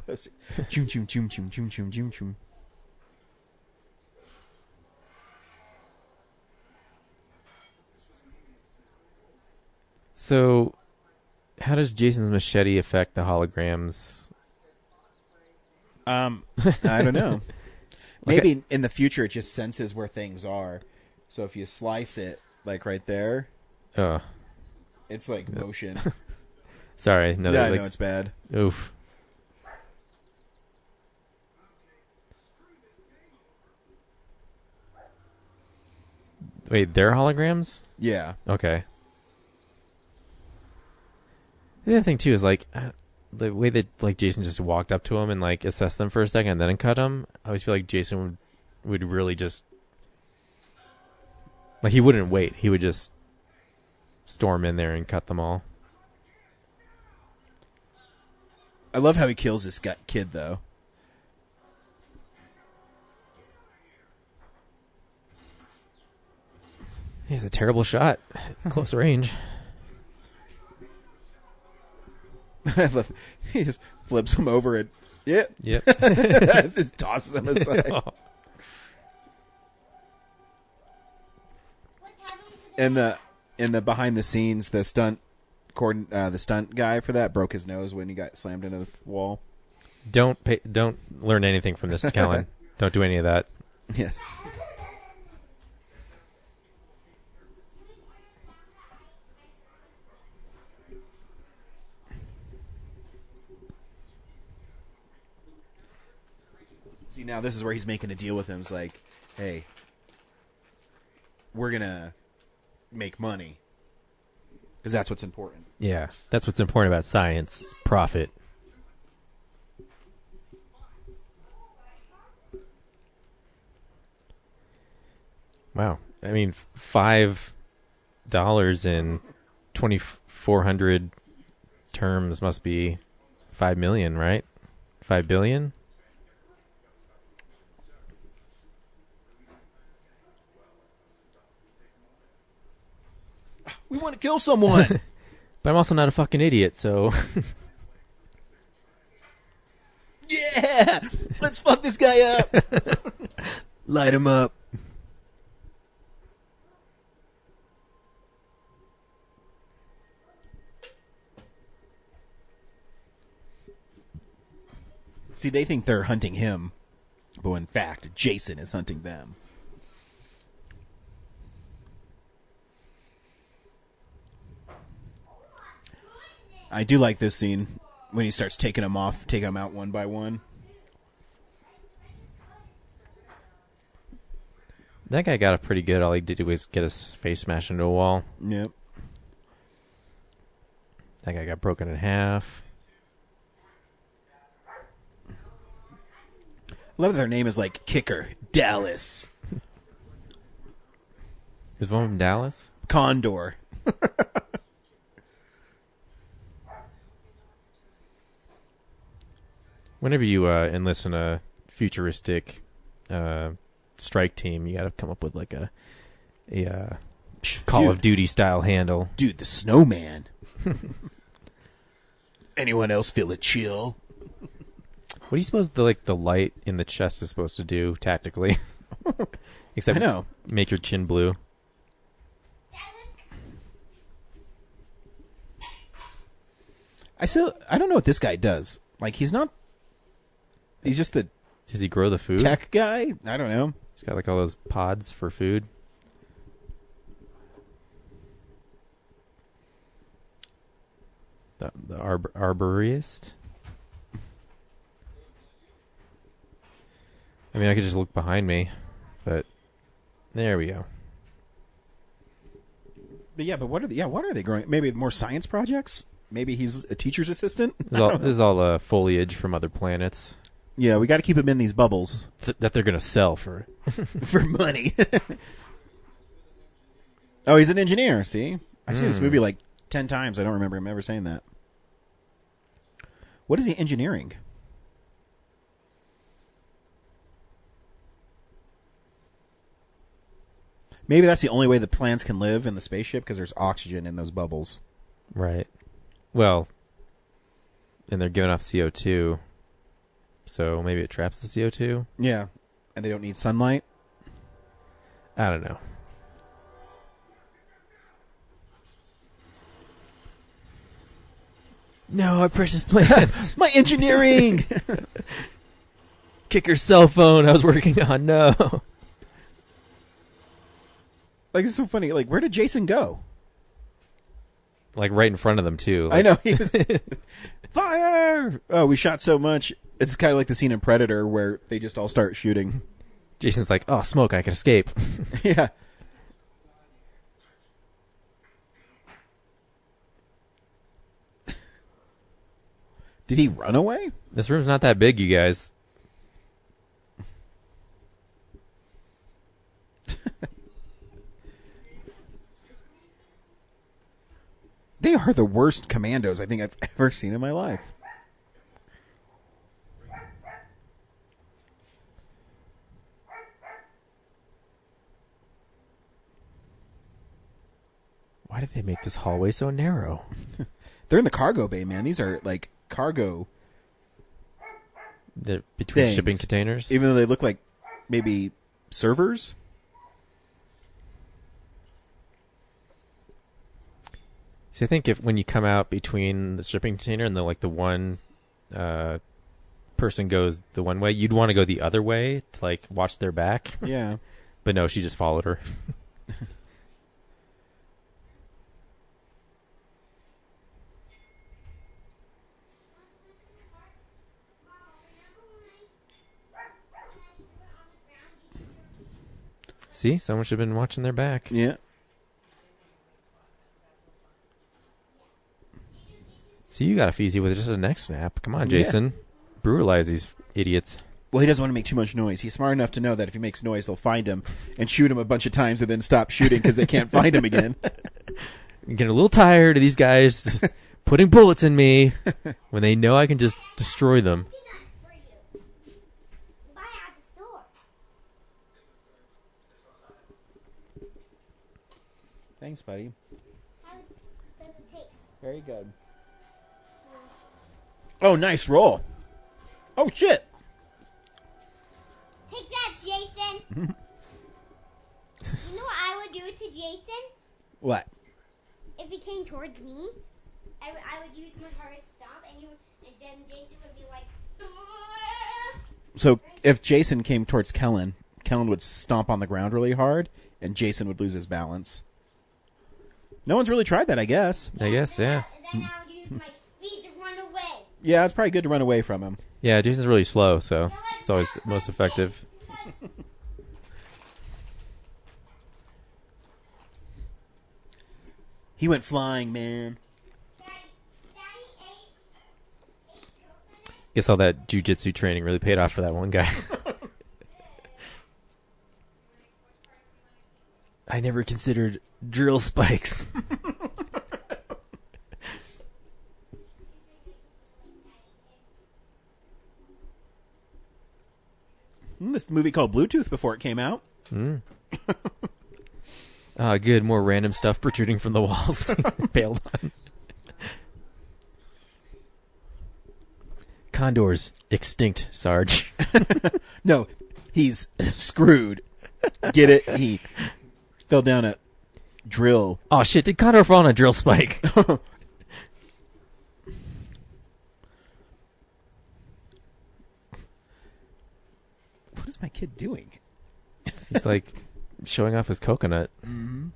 choom, choom, choom, choom, choom, choom, choom. So, how does Jason's machete affect the holograms? I don't know. Maybe in the future it just senses where things are. So if you slice it, like right there, Oh, it's like motion. sorry. No, Yeah, I like, know it's bad. oof. Wait, they're holograms? Yeah. Okay. The other thing too is like the way that like Jason just walked up to him and like assessed them for a second and then cut him. I always feel like Jason would really just like he wouldn't wait. He would just storm in there and cut them all. I love how he kills this kid though. He has a terrible shot, close range. He just flips him over and Yep. just tosses him aside. And in the behind the scenes, the stunt guy for that broke his nose when he got slammed into the wall. Don't learn anything from this, Callan. Don't do any of that. Yes. See, now this is where he's making a deal with him. It's like, hey, we're gonna make money because that's what's important. Yeah, that's what's important about science: is profit. Wow, I mean, $5 in 2,400 terms must be 5 million, right? 5 billion. We want to kill someone. But I'm also not a fucking idiot, so Yeah, let's fuck this guy up. light him up. See, they think they're hunting him, but in fact, Jason is hunting them. I do like this scene when he starts taking them out one by one. That guy got it pretty good. All he did was get his face smashed into a wall. Yep. That guy got broken in half. I love that their name is like Kicker, Dallas, Is one from Dallas? Condor. Whenever you enlist in a futuristic strike team, you got to come up with like a Call of Duty style handle. Dude, the snowman. Anyone else feel a chill? What do you suppose the light in the chest is supposed to do tactically? Except I know. Make your chin blue. I don't know what this guy does. Like, he's just the Does he grow the food? tech guy? I don't know. He's got like all those pods for food. The arborist. I mean, I could just look behind me, but there we go. But what are they growing? Maybe more science projects? Maybe he's a teacher's assistant? This is all foliage from other planets Yeah, we got to keep him in these bubbles that they're going to sell for. for money. Oh, he's an engineer, see? I've seen this movie like 10 times. I don't remember him ever saying that. What is he engineering? Maybe that's the only way the plants can live in the spaceship, because there's oxygen in those bubbles. Right. Well, and they're giving off CO2, so maybe it traps the CO2? Yeah. And they don't need sunlight? I don't know. No, our precious plants. My engineering! Kicker's cell phone I was working on. No. Like, it's so funny. Like, where did Jason go? Like right in front of them, too. I know. He was, fire! Oh, we shot so much. It's kind of like the scene in Predator where they just all start shooting. Jason's like, oh, smoke, I can escape. Yeah. Did he run away? This room's not that big, you guys. They are the worst commandos I think I've ever seen in my life. Why did they make this hallway so narrow? They're in the cargo bay, man. These are like cargo They're between things. shipping containers? Even though they look like maybe servers. See, I think if when you come out between the shipping container and the one person goes the one way, you'd want to go the other way to like watch their back. Yeah. But no, she just followed her. See, someone should have been watching their back. Yeah. See, you got off easy with just a neck snap. Come on, Jason. Brutalize these idiots. Well, he doesn't want to make too much noise. He's smart enough to know that if he makes noise, they'll find him and shoot him a bunch of times and then stop shooting because they can't find him again. I'm getting a little tired of these guys just putting bullets in me when they know I can just destroy them. For you. Buy it at the store. Thanks, buddy. How does it taste? Very good. Oh, nice roll. Oh, shit. Take that, Jason. You know what I would do to Jason? What? If he came towards me, I would use my hardest stomp, and then Jason would be like, "Ugh." So if Jason came towards Kellen would stomp on the ground really hard, and Jason would lose his balance. No one's really tried that, I guess. I guess, yeah. Then I would use my Yeah, it's probably good to run away from him. Yeah, Jason's really slow, so it's always most effective. He went flying, man. Guess all that jujitsu training really paid off for that one guy. I never considered drill spikes. This movie called Bluetooth before it came out. Good. More random stuff protruding from the walls. Bailed on. Condors extinct, Sarge. No, he's screwed. Get it? He fell down a drill. Oh shit! Did Condor fall on a drill spike? What is my kid doing? He's like showing off his coconut. Mm-hmm.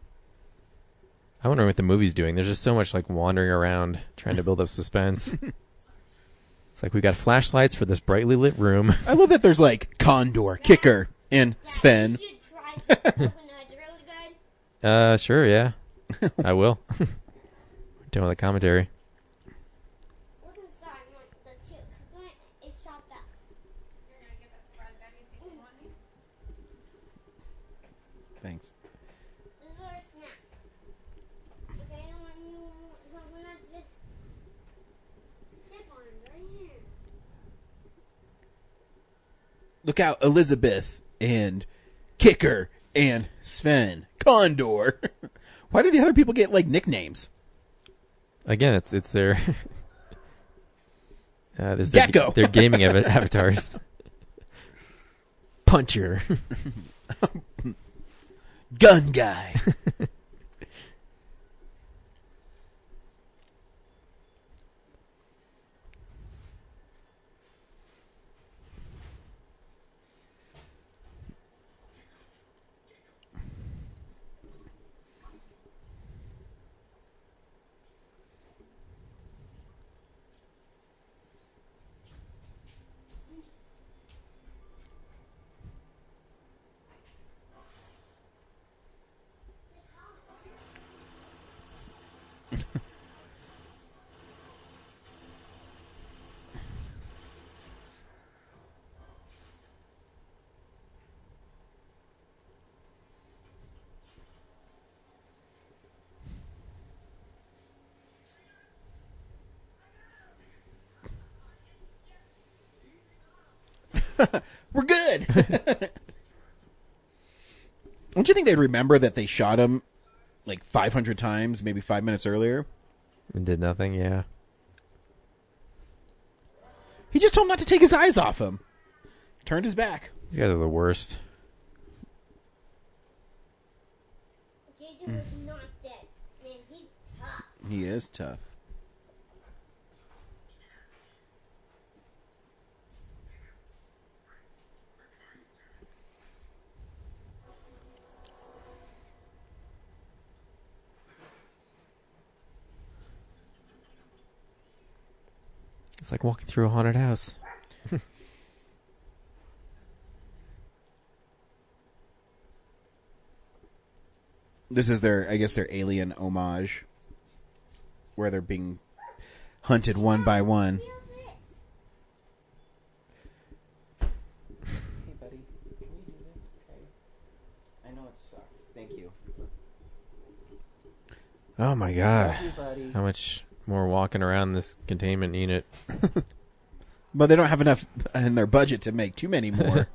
I wonder what the movie's doing. There's just so much like wandering around trying to build up suspense. It's like we got flashlights for this brightly lit room. I love that there's like Condor, Kicker, and Sven. You should try the coconut. It's really good. Sure, yeah. I will. Doing the commentary. Look inside. The coconut is chopped up. You're going to give that to Brad Benny so you can want it? Thanks. This is our snack. Okay, when you coconuts, just step on it right here. Look out, Elizabeth and Kicker and Sven. Condor. Why do the other people get like nicknames? Again, it's their there's Gecko. Their gaming avatars. Puncher. Gun guy. We're good. Don't you think they'd remember that they shot him like 500 times, maybe 5 minutes earlier? And did nothing, yeah. He just told him not to take his eyes off him. Turned his back. These guys are the worst. Jason was not dead. Man, he's tough. He is tough. It's like walking through a haunted house. This is their, I guess, their alien homage, where they're being hunted one by one. Feel this. Hey, buddy, can you do this? Okay. I know it sucks. Thank you. Oh my god. Love you, buddy. How much more walking around this containment unit? But they don't have enough in their budget to make too many more.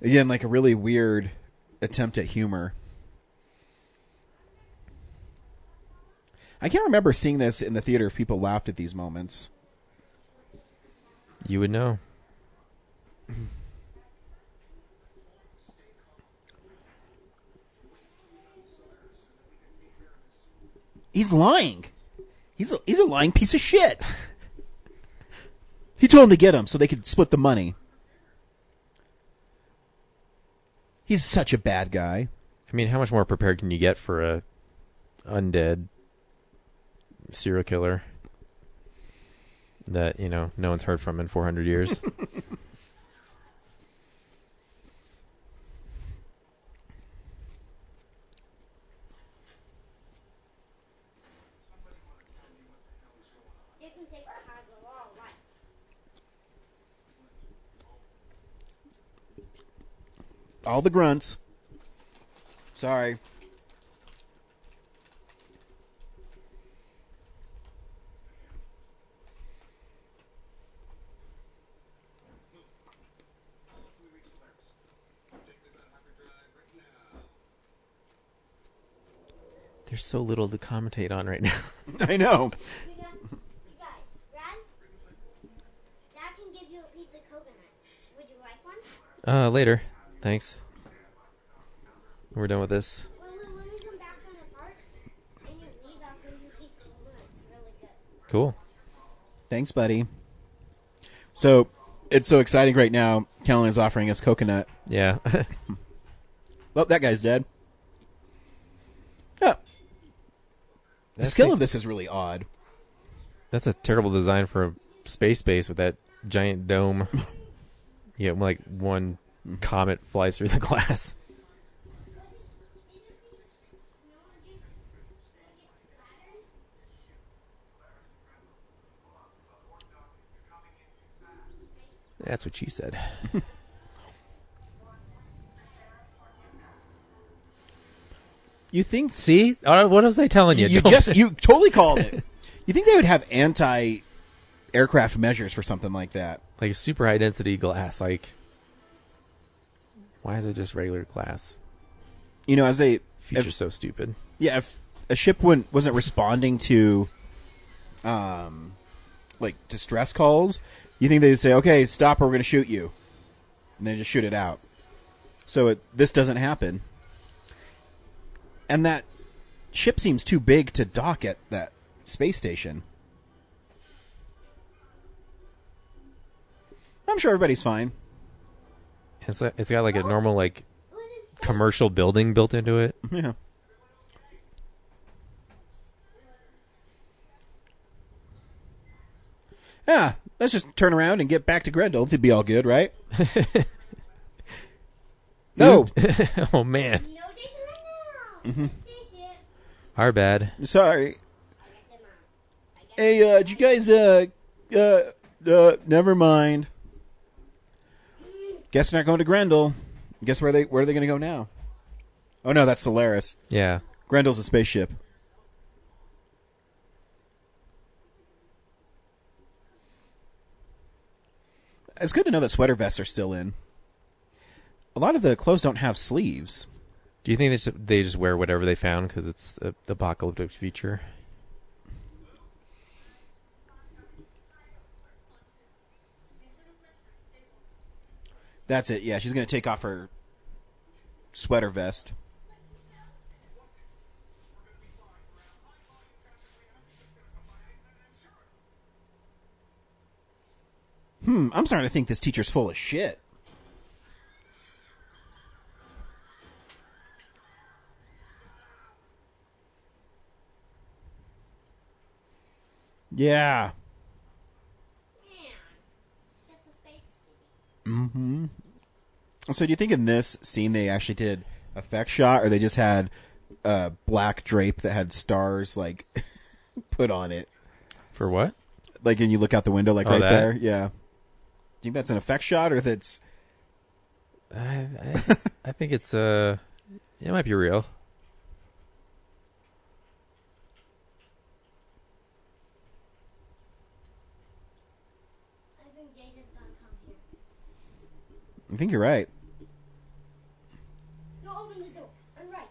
Again, like a really weird attempt at humor. I can't remember seeing this in the theater if people laughed at these moments. You would know. He's lying. He's a lying piece of shit. He told him to get him so they could split the money. He's such a bad guy. I mean, how much more prepared can you get for a undead serial killer that, no one's heard from in 400 years? You can take the hard of all lights. All the grunts. Sorry. There's so little to commentate on right now. I know. You guys, Brad? Dad can give you a piece of coconut. Would you like one? Later. Thanks. We're done with this. When we come back from the park and you leave, I'll give you a piece of coconut. It's really good. Cool. Thanks, buddy. So, it's so exciting right now. Kellen is offering us coconut. Yeah. Oh, that guy's dead. Yeah. The skill of this is really odd. That's a terrible design for a space base with that giant dome. Yeah, like one comet flies through the glass. That's what she said. You think? See? What was I telling you? You totally called it. You think they would have anti-aircraft measures for something like that? Like a super high density glass. Like, why is it just regular glass? As a Feature's so stupid. Yeah, if a ship wasn't responding to, like distress calls, you think they'd say, "Okay, stop, or we're going to shoot you," and they just shoot it out. So this doesn't happen, and that ship seems too big to dock at that space station. I'm sure everybody's fine. It's got like a normal like commercial building built into it. Yeah. Yeah, let's just turn around and get back to Grendel. It'd be all good, right? No. Oh man. No Jason right now. Jason. Our bad. Sorry. I said, Mom. Hey, did you guys, never mind. Guess they're not going to Grendel. Guess where are they going to go now? Oh no, that's Solaris. Yeah. Grendel's a spaceship. It's good to know that sweater vests are still in. A lot of the clothes don't have sleeves. Do you think they just wear whatever they found because it's the apocalyptic future? That's it, yeah. She's going to take off her sweater vest. I'm starting to think this teacher's full of shit. Yeah. Just a space TV. So do you think in this scene they actually did effect shot, or they just had a black drape that had stars like put on it? For what? Like, and you look out the window, like right that? there. Yeah. Do you think that's an effect shot, or that's? I think it's it might be real. I think Jason's gonna come here. I think you're right. Don't open the door. I'm right.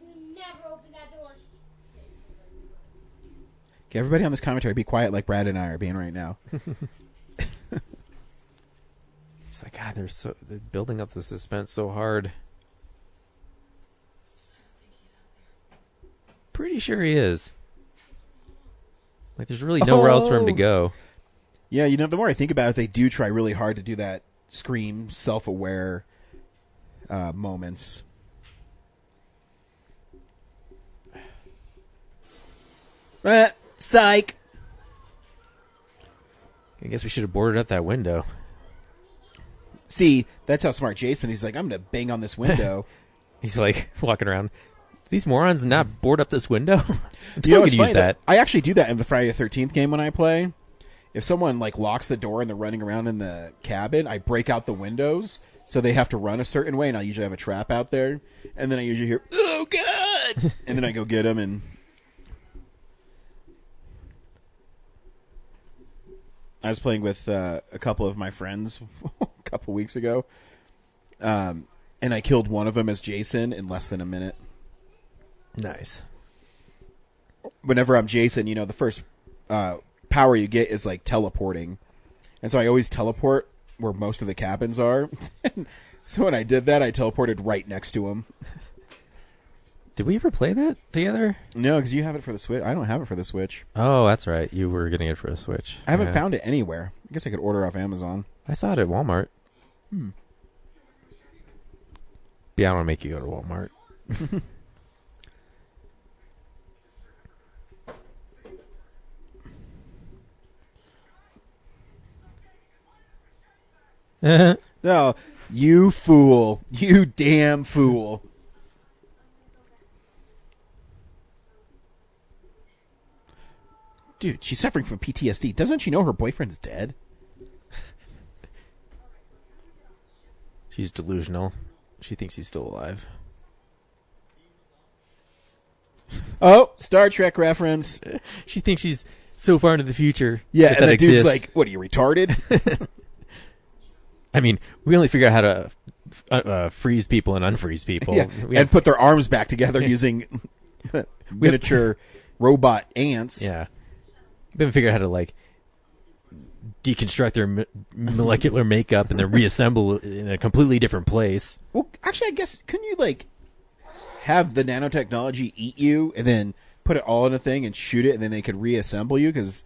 You never open that door. Okay, everybody on this commentary, be quiet like Brad and I are being right now. It's like, God, they're building up the suspense so hard. Pretty sure he is. Like, there's really nowhere else for him to go. Yeah, you know, the more I think about it, they do try really hard to do that Scream self-aware moments. Psych! I guess we should have boarded up that window. See, that's how smart Jason. He's like, I'm going to bang on this window. He's like walking around. These morons not board up this window? You know, could it's use funny that. I actually do that in the Friday the 13th game when I play. If someone like locks the door and they're running around in the cabin, I break out the windows so they have to run a certain way, and I usually have a trap out there. And then I usually hear, "Oh God!" and then I go get them. And I was playing with a couple of my friends a couple weeks ago, and I killed one of them as Jason in less than a minute. Nice. Whenever I'm Jason, you know, the first power you get is like teleporting. And so I always teleport where most of the cabins are. So when I did that, I teleported right next to him. Did we ever play that together? No, because you have it for the Switch. I don't have it for the Switch. Oh, that's right. You were getting it for a Switch. I haven't found it anywhere. I guess I could order off Amazon. I saw it at Walmart. Yeah, I don't want to make you go to Walmart. No, you fool. You damn fool. Dude, she's suffering from PTSD. Doesn't she know her boyfriend's dead? She's delusional. She thinks he's still alive. Oh, Star Trek reference. She thinks she's so far into the future. Yeah, that and the that dude's exists. like, what, are you retarded? I mean, we only figure out how to freeze people and unfreeze people. Yeah, We and have, put their arms back together using miniature robot ants. yeah. We haven't figured out how to, like, deconstruct their molecular makeup and then reassemble it in a completely different place. Well, actually, I guess, couldn't you, like, have the nanotechnology eat you and then put it all in a thing and shoot it and then they could reassemble you? Because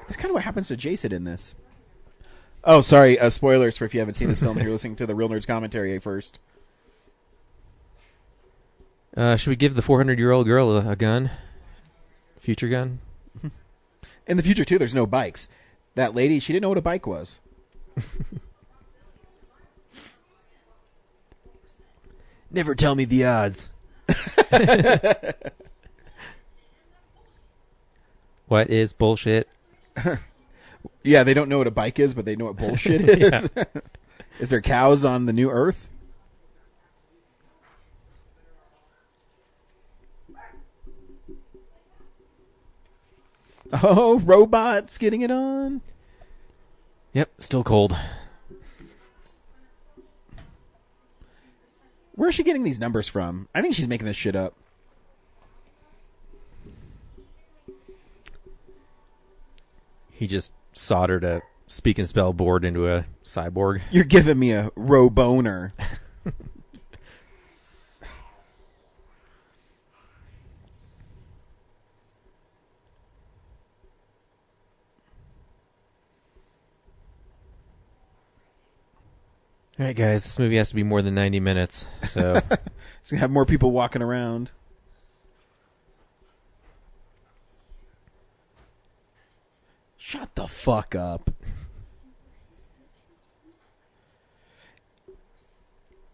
that's kind of what happens to Jason in this. Oh, sorry. Spoilers for if you haven't seen this film and you're listening to the Real Nerds commentary first. Should we give the 400-year-old girl a gun? Future gun? In the future, too, there's no bikes. That lady, she didn't know what a bike was. Never tell me the odds. What is bullshit? Yeah, they don't know what a bike is, but they know what bullshit is. Is there cows on the new Earth? Oh, robots getting it on. Yep, still cold. Where is she getting these numbers from? I think she's making this shit up. He just soldered a speak and spell board into a cyborg. You're giving me a roboner. All right, guys, this movie has to be more than 90 minutes, so... It's gonna have more people walking around. Shut the fuck up.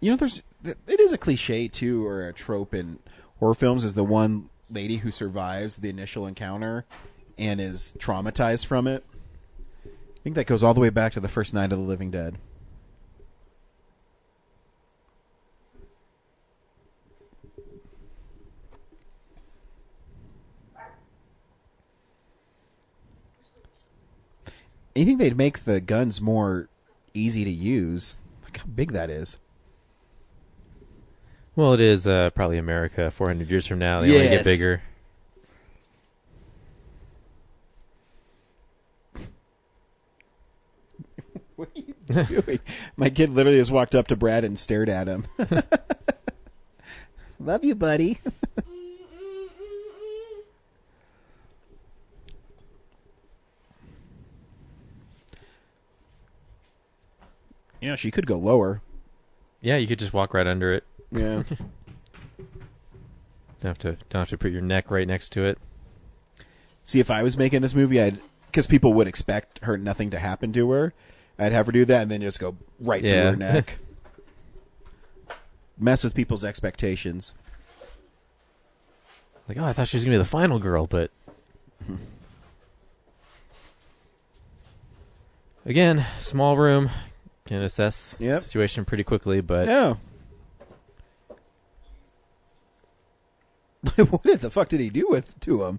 You know, it is a cliche too, or a trope in horror films, is the one lady who survives the initial encounter and is traumatized from it. I think that goes all the way back to the first Night of the Living Dead. You think they'd make the guns more easy to use? Look how big that is. Well, it is probably America 400 years from now. They only get Yes. bigger. What are you doing? My kid literally just walked up to Brad and stared at him. Love you, buddy. Yeah, she could go lower. Yeah, you could just walk right under it. Yeah. Don't have to put your neck right next to it. See, if I was making this movie, because people would expect her nothing to happen to her, I'd have her do that and then just go right through Yeah. her neck. Mess with people's expectations. Like, oh, I thought she was gonna be the final girl, but again, small room, can assess Yep. the situation pretty quickly. But Yeah. What the fuck did he do to him?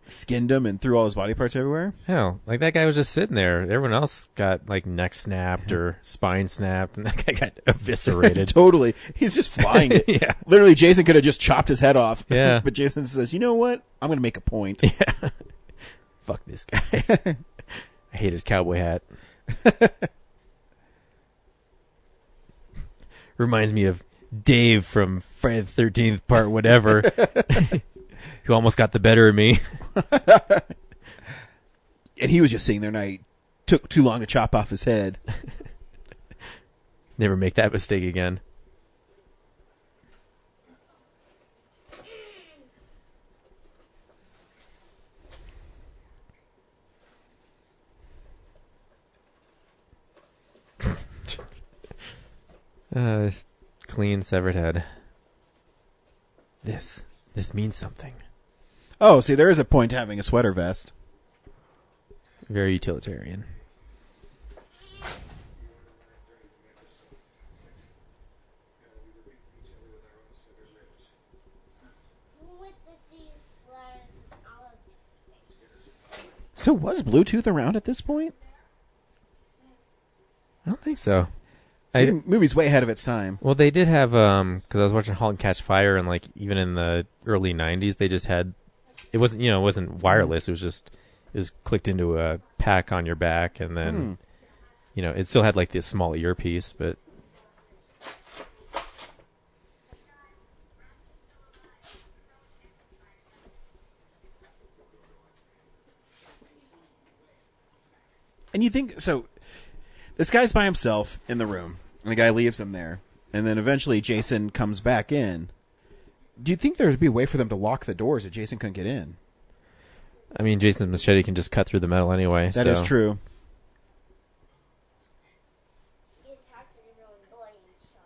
Skinned him and threw all his body parts everywhere? hell, like that guy was just sitting there. Everyone else got like neck snapped or spine snapped, and that guy got eviscerated. Totally. He's just flying it. Yeah. Literally, Jason could have just chopped his head off. Yeah. But Jason says, you know what? I'm going to make a point. Yeah. Fuck this guy. I hate his cowboy hat. Reminds me of Dave from Friday the 13th part whatever, who almost got the better of me. And he was just sitting there and I took too long to chop off his head. Never make that mistake again. Clean severed head. This means something. Oh, see, there is a point to having a sweater vest. Very utilitarian. Who wants to see learn all of this? So was Bluetooth around at this point? I don't think so. The movie's way ahead of its time. Well, they did have because I was watching *Halt and Catch Fire*, and like even in the early '90s, they just had it wasn't wireless. It was clicked into a pack on your back, and then it still had like this small earpiece, but And you think, so this guy's by himself in the room, and the guy leaves him there, and then eventually Jason comes back in. Do you think there would be a way for them to lock the doors that Jason couldn't get in? I mean, Jason's machete can just cut through the metal anyway. That is true. His taxes are really bloody and stuff.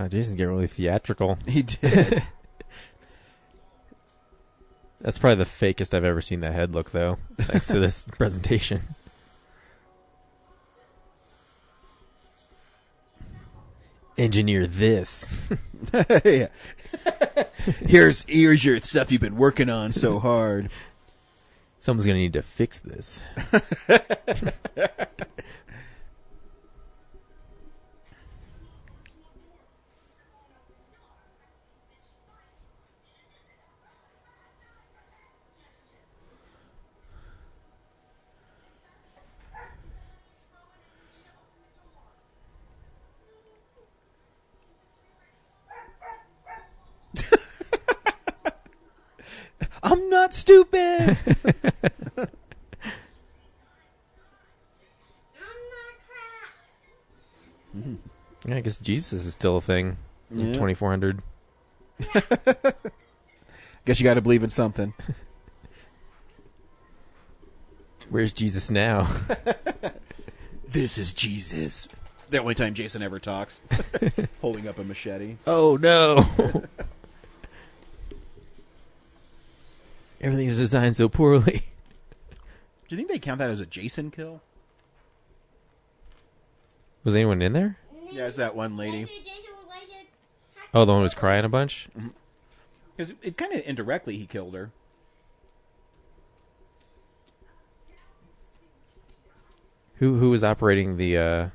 Jason's getting really theatrical. He did. That's probably the fakest I've ever seen that head look, though, thanks to this presentation. Engineer this. Yeah. Here's your stuff you've been working on so hard. Someone's going to need to fix this. I'm not stupid. I'm not crap. Yeah, I guess Jesus is still a thing in Yeah. 2400. Guess you got to believe in something. Where's Jesus now? This is Jesus. The only time Jason ever talks. Holding up a machete. Oh, no. Everything is designed so poorly. Do you think they count that as a Jason kill? Was anyone in there? Yeah, it's that one lady. Maybe Jason would like to hack Oh, the one who was crying a bunch? Because it kind of indirectly he killed her. Who was operating the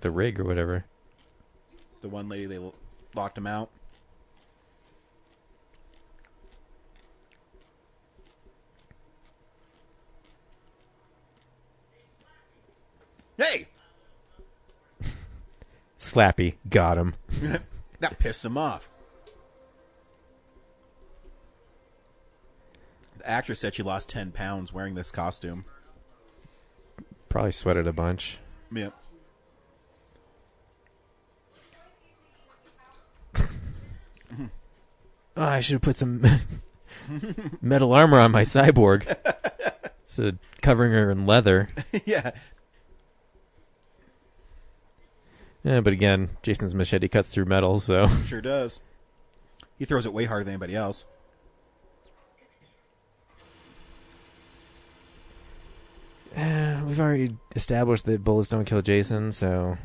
rig or whatever? The one lady, they locked him out. Slappy. Got him. That pissed him off. The actress said she lost 10 pounds wearing this costume. Probably sweated a bunch. Yep. Oh, I should have put some metal armor on my cyborg. Instead of covering her in leather. Yeah. Yeah, but again, Jason's machete cuts through metal, so... Sure does. He throws it way harder than anybody else. We've already established that bullets don't kill Jason, so...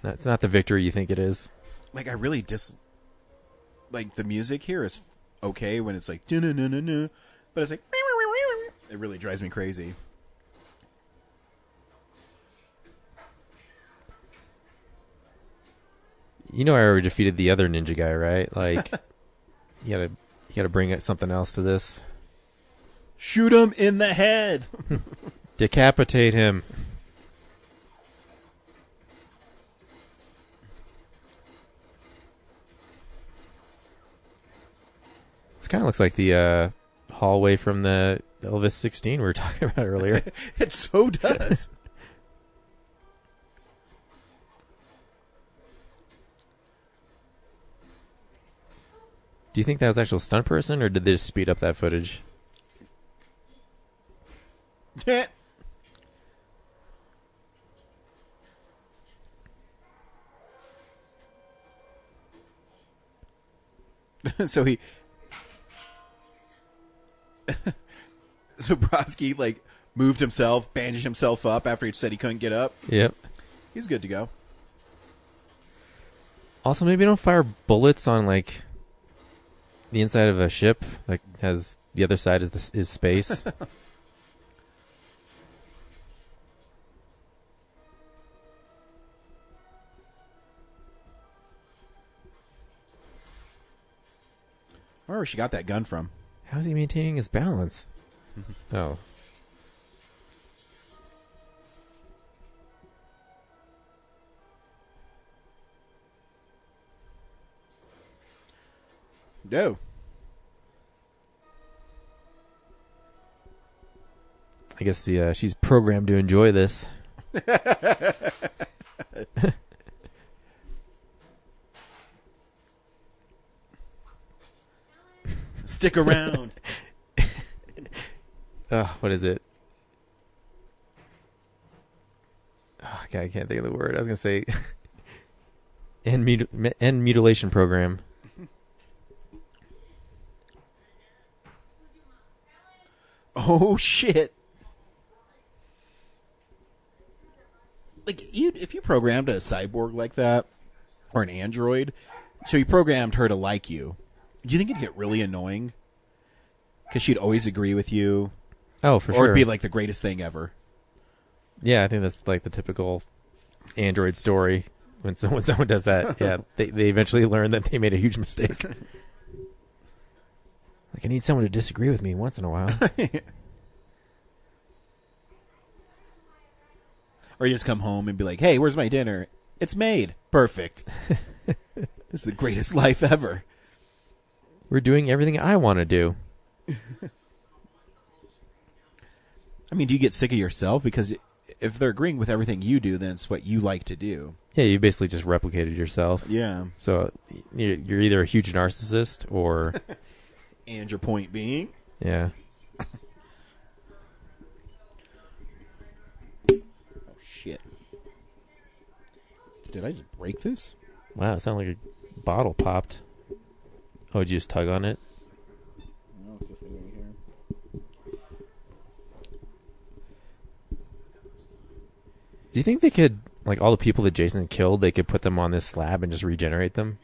That's not the victory you think it is. Like, I really like, the music here is okay when it's like, "Do-no-no-no-no," but it's like, it really drives me crazy. You know I already defeated the other ninja guy, right? Like, you gotta bring something else to this. Shoot him in the head! Decapitate him. This kind of looks like the hallway from the Elvis 16 we were talking about earlier. It so does. Do you think that was actual stunt person, or did they just speed up that footage? So Brodsky, like, moved himself, bandaged himself up after he said he couldn't get up. Yep. He's good to go. Also, maybe don't fire bullets on, like, the inside of a ship. Like, has the other side is space. I wonder where she got that gun from. How is he maintaining his balance? Oh. No. I guess she's programmed to enjoy this. Stick around. What is it? Oh, God, I can't think of the word. I was going to say end mutilation program. Oh, shit. Like, if you programmed a cyborg like that, or an android, so you programmed her to like you, do you think it'd get really annoying? Because she'd always agree with you. Oh, for or sure. Or it'd be like the greatest thing ever. Yeah, I think that's like the typical android story. When someone does that, yeah, they eventually learn that they made a huge mistake. Like, I need someone to disagree with me once in a while. Or you just come home and be like, hey, where's my dinner? It's made. Perfect. This is the greatest life ever. We're doing everything I want to do. I mean, do you get sick of yourself? Because if they're agreeing with everything you do, then it's what you like to do. Yeah, you basically just replicated yourself. Yeah. So you're either a huge narcissist or... And your point being? Yeah. Oh, shit. Did I just break this? Wow, it sounded like a bottle popped. Oh, did you just tug on it? No, it's just over here. Do you think they could, like, all the people that Jason killed, they could put them on this slab and just regenerate them?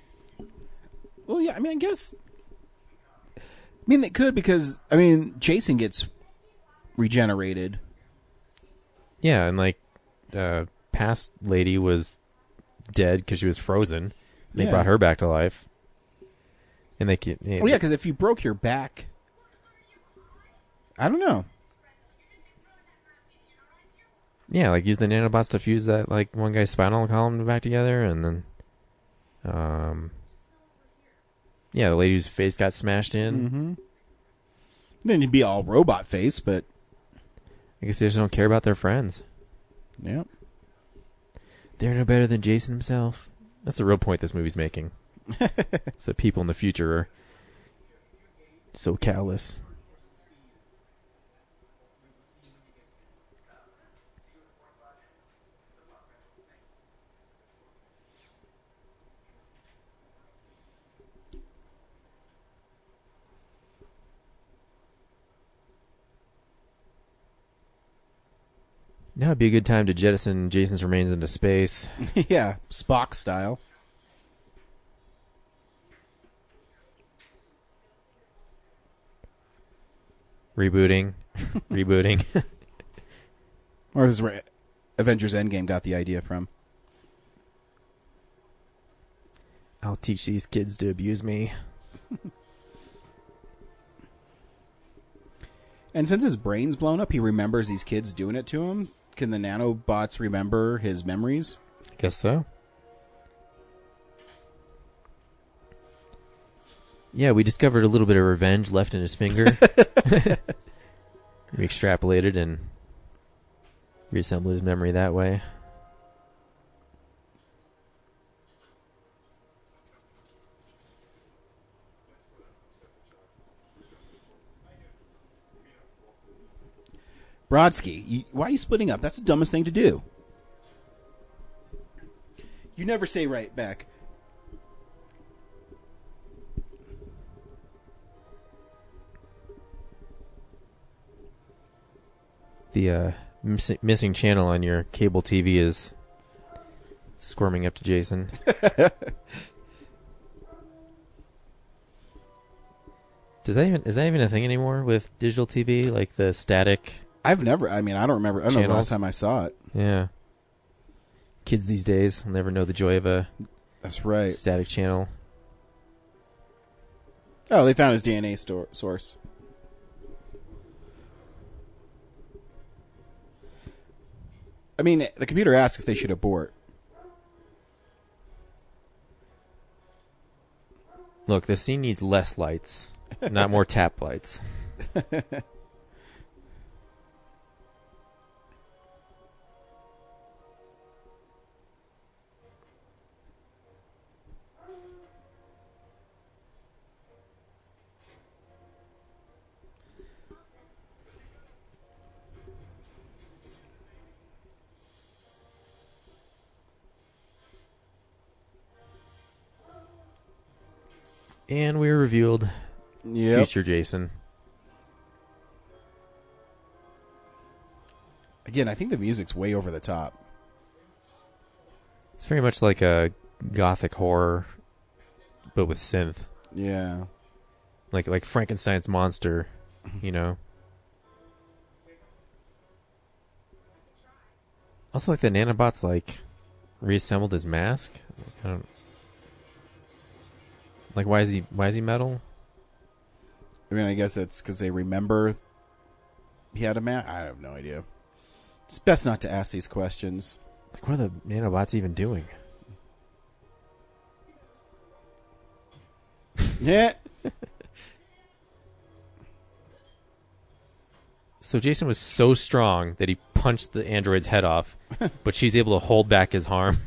Well, yeah, I mean, I guess... I mean, they could because, I mean, Jason gets regenerated. Yeah, and, like, past lady was dead because she was frozen. They Yeah. brought her back to life. And they can... Well, yeah, because if you broke your back... I don't know. Yeah, like use the nanobots to fuse that like one guy's spinal column back together, and then, yeah, the lady whose face got smashed in. Mm-hmm. Then you'd be all robot face, but I guess they just don't care about their friends. yep. They're no better than Jason himself. That's the real point this movie's making. It's that people in the future are so callous. Now would be a good time to jettison Jason's remains into space. Yeah, Spock style. Rebooting. Or this is where Avengers Endgame got the idea from. I'll teach these kids to abuse me. And since his brain's blown up, he remembers these kids doing it to him. Can the nanobots remember his memories? I guess so. Yeah, we discovered a little bit of revenge left in his finger. We extrapolated and reassembled his memory that way. Brodsky, why are you splitting up? That's the dumbest thing to do. You never say right back. The missing channel on your cable TV is squirming up to Jason. Is that even a thing anymore with digital TV? Like the static? I don't remember. I don't know the last time I saw it. Yeah. Kids these days will never know the joy of a That's right. static channel. Oh, they found his DNA source. I mean, the computer asks if they should abort. Look, this scene needs less lights, not more tap lights. And we revealed future Jason. Again, I think the music's way over the top. It's very much like a gothic horror, but with synth. Yeah. Like Frankenstein's monster, you know. Also, like the nanobots, like reassembled his mask. I don't. Like, why is he metal? I mean, I guess it's because they remember he had a mask. I have no idea. It's best not to ask these questions. Like, what are the nanobots even doing? Yeah. So Jason was so strong that he punched the android's head off, but she's able to hold back his harm.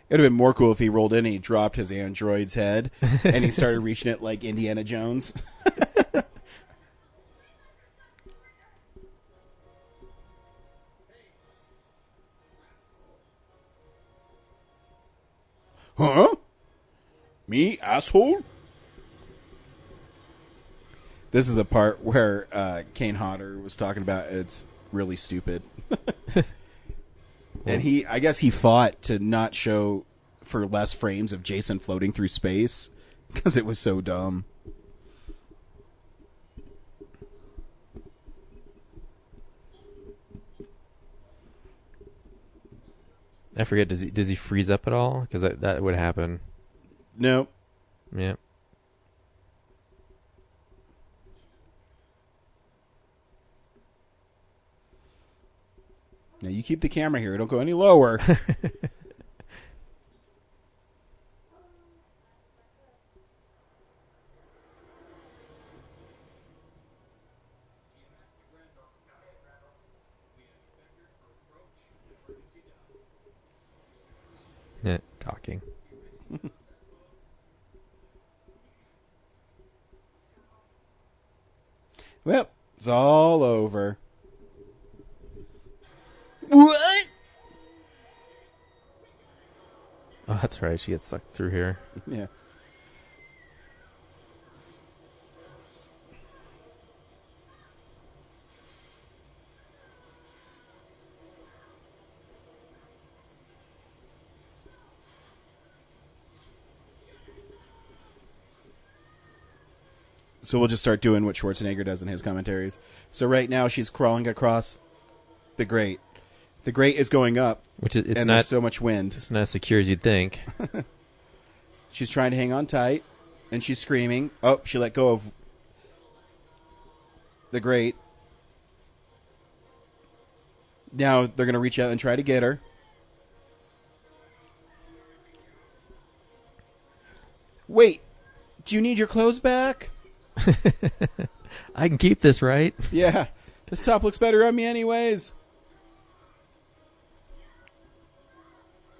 It would have been more cool if he rolled in and he dropped his android's head and he started reaching it like Indiana Jones. Huh? Me, asshole? This is the part where Kane Hodder was talking about it's really stupid. And I guess he fought to not show for less frames of Jason floating through space because it was so dumb. I forget. Does he freeze up at all? Because that would happen. Nope. Yeah. Now you keep the camera here. Don't go any lower. Yeah, talking. Well, it's all over. What? Oh, that's right. She gets sucked through here. Yeah. So we'll just start doing what Schwarzenegger does in his commentaries. So right now she's crawling across the grate. The grate is going up, Which is and not there's so much wind. it's not as secure as you'd think. She's trying to hang on tight, and she's screaming. Oh, she let go of the grate. Now they're going to reach out and try to get her. Wait, do you need your clothes back? I can keep this, right? Yeah, this top looks better on me anyways.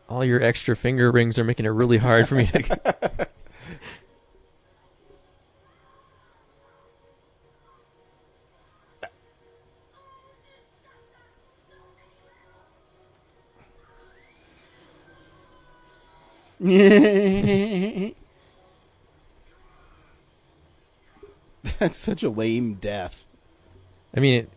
All your extra finger rings are making it really hard for me to... That's such a lame death. I mean,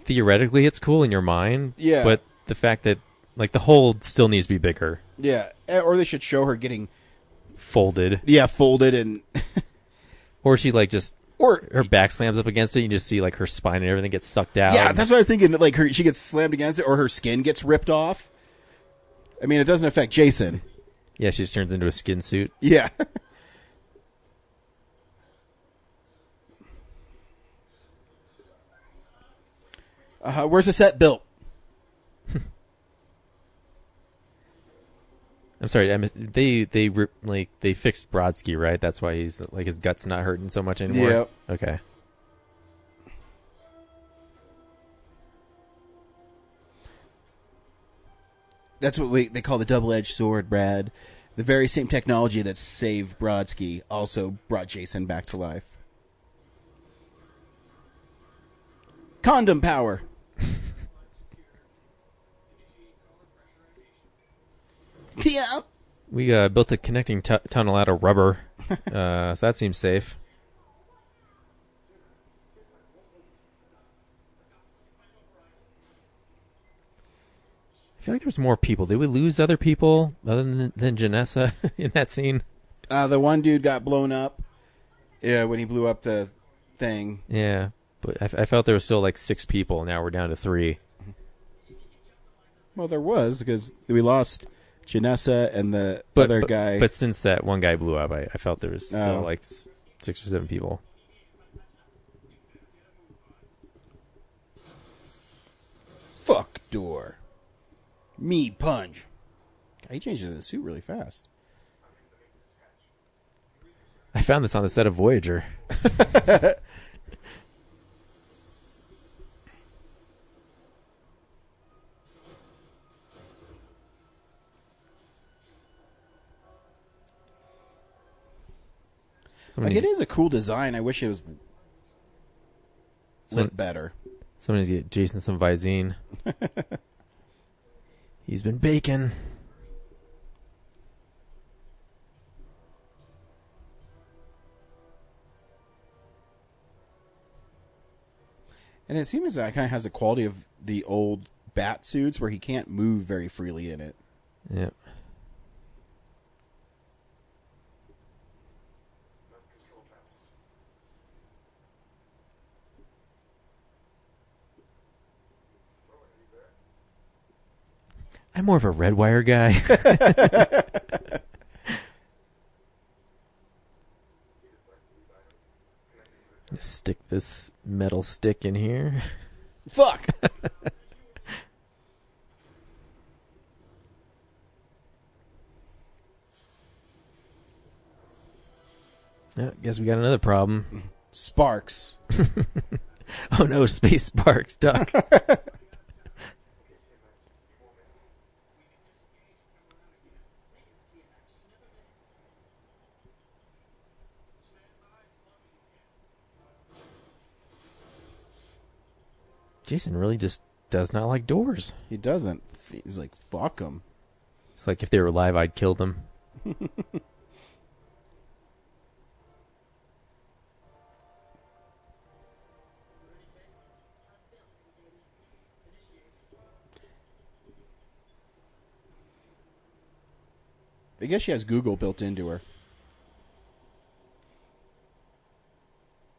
theoretically, it's cool in your mind. Yeah. But the fact that, like, the hole still needs to be bigger. Yeah, or they should show her getting Folded. folded and Or she, like, just... or her back slams up against it. You just see, like, her spine and everything gets sucked out. yeah, that's what I was thinking. Like she gets slammed against it, or her skin gets ripped off. I mean, it doesn't affect Jason. Yeah, she just turns into a skin suit. Yeah. Where's the set built? I'm sorry, they fixed Brodsky, right? That's why he's, like, his gut's not hurting so much anymore? Yep. Okay. That's what they call the double-edged sword, Brad. The very same technology that saved Brodsky also brought Jason back to life. Condom power. Yeah. We built a connecting tunnel out of rubber, so that seems safe. I feel like there was more people. Did we lose other people other than Janessa in that scene? The one dude got blown up. Yeah, when he blew up the thing. Yeah, but I felt there was still like 6 people. Now we're down to 3. Well, there was, because we lost Janessa and the other guy. But since that one guy blew up, I felt there was still Oh. like 6 or 7 people. Fuck door. Me punch. He changes his suit really fast. I found this on the set of Voyager. Like, it is a cool design. I wish it was lit better. Somebody's get Jason some Visine. He's been baking. And it seems like it kind of has the quality of the old bat suits where he can't move very freely in it. Yep. I'm more of a red wire guy. Just stick this metal stick in here. Fuck! Yeah, guess we got another problem. Sparks. Oh no, space sparks, duck. Jason really just does not like doors. He doesn't. He's like, fuck them. It's like if they were alive, I'd kill them. I guess she has Google built into her.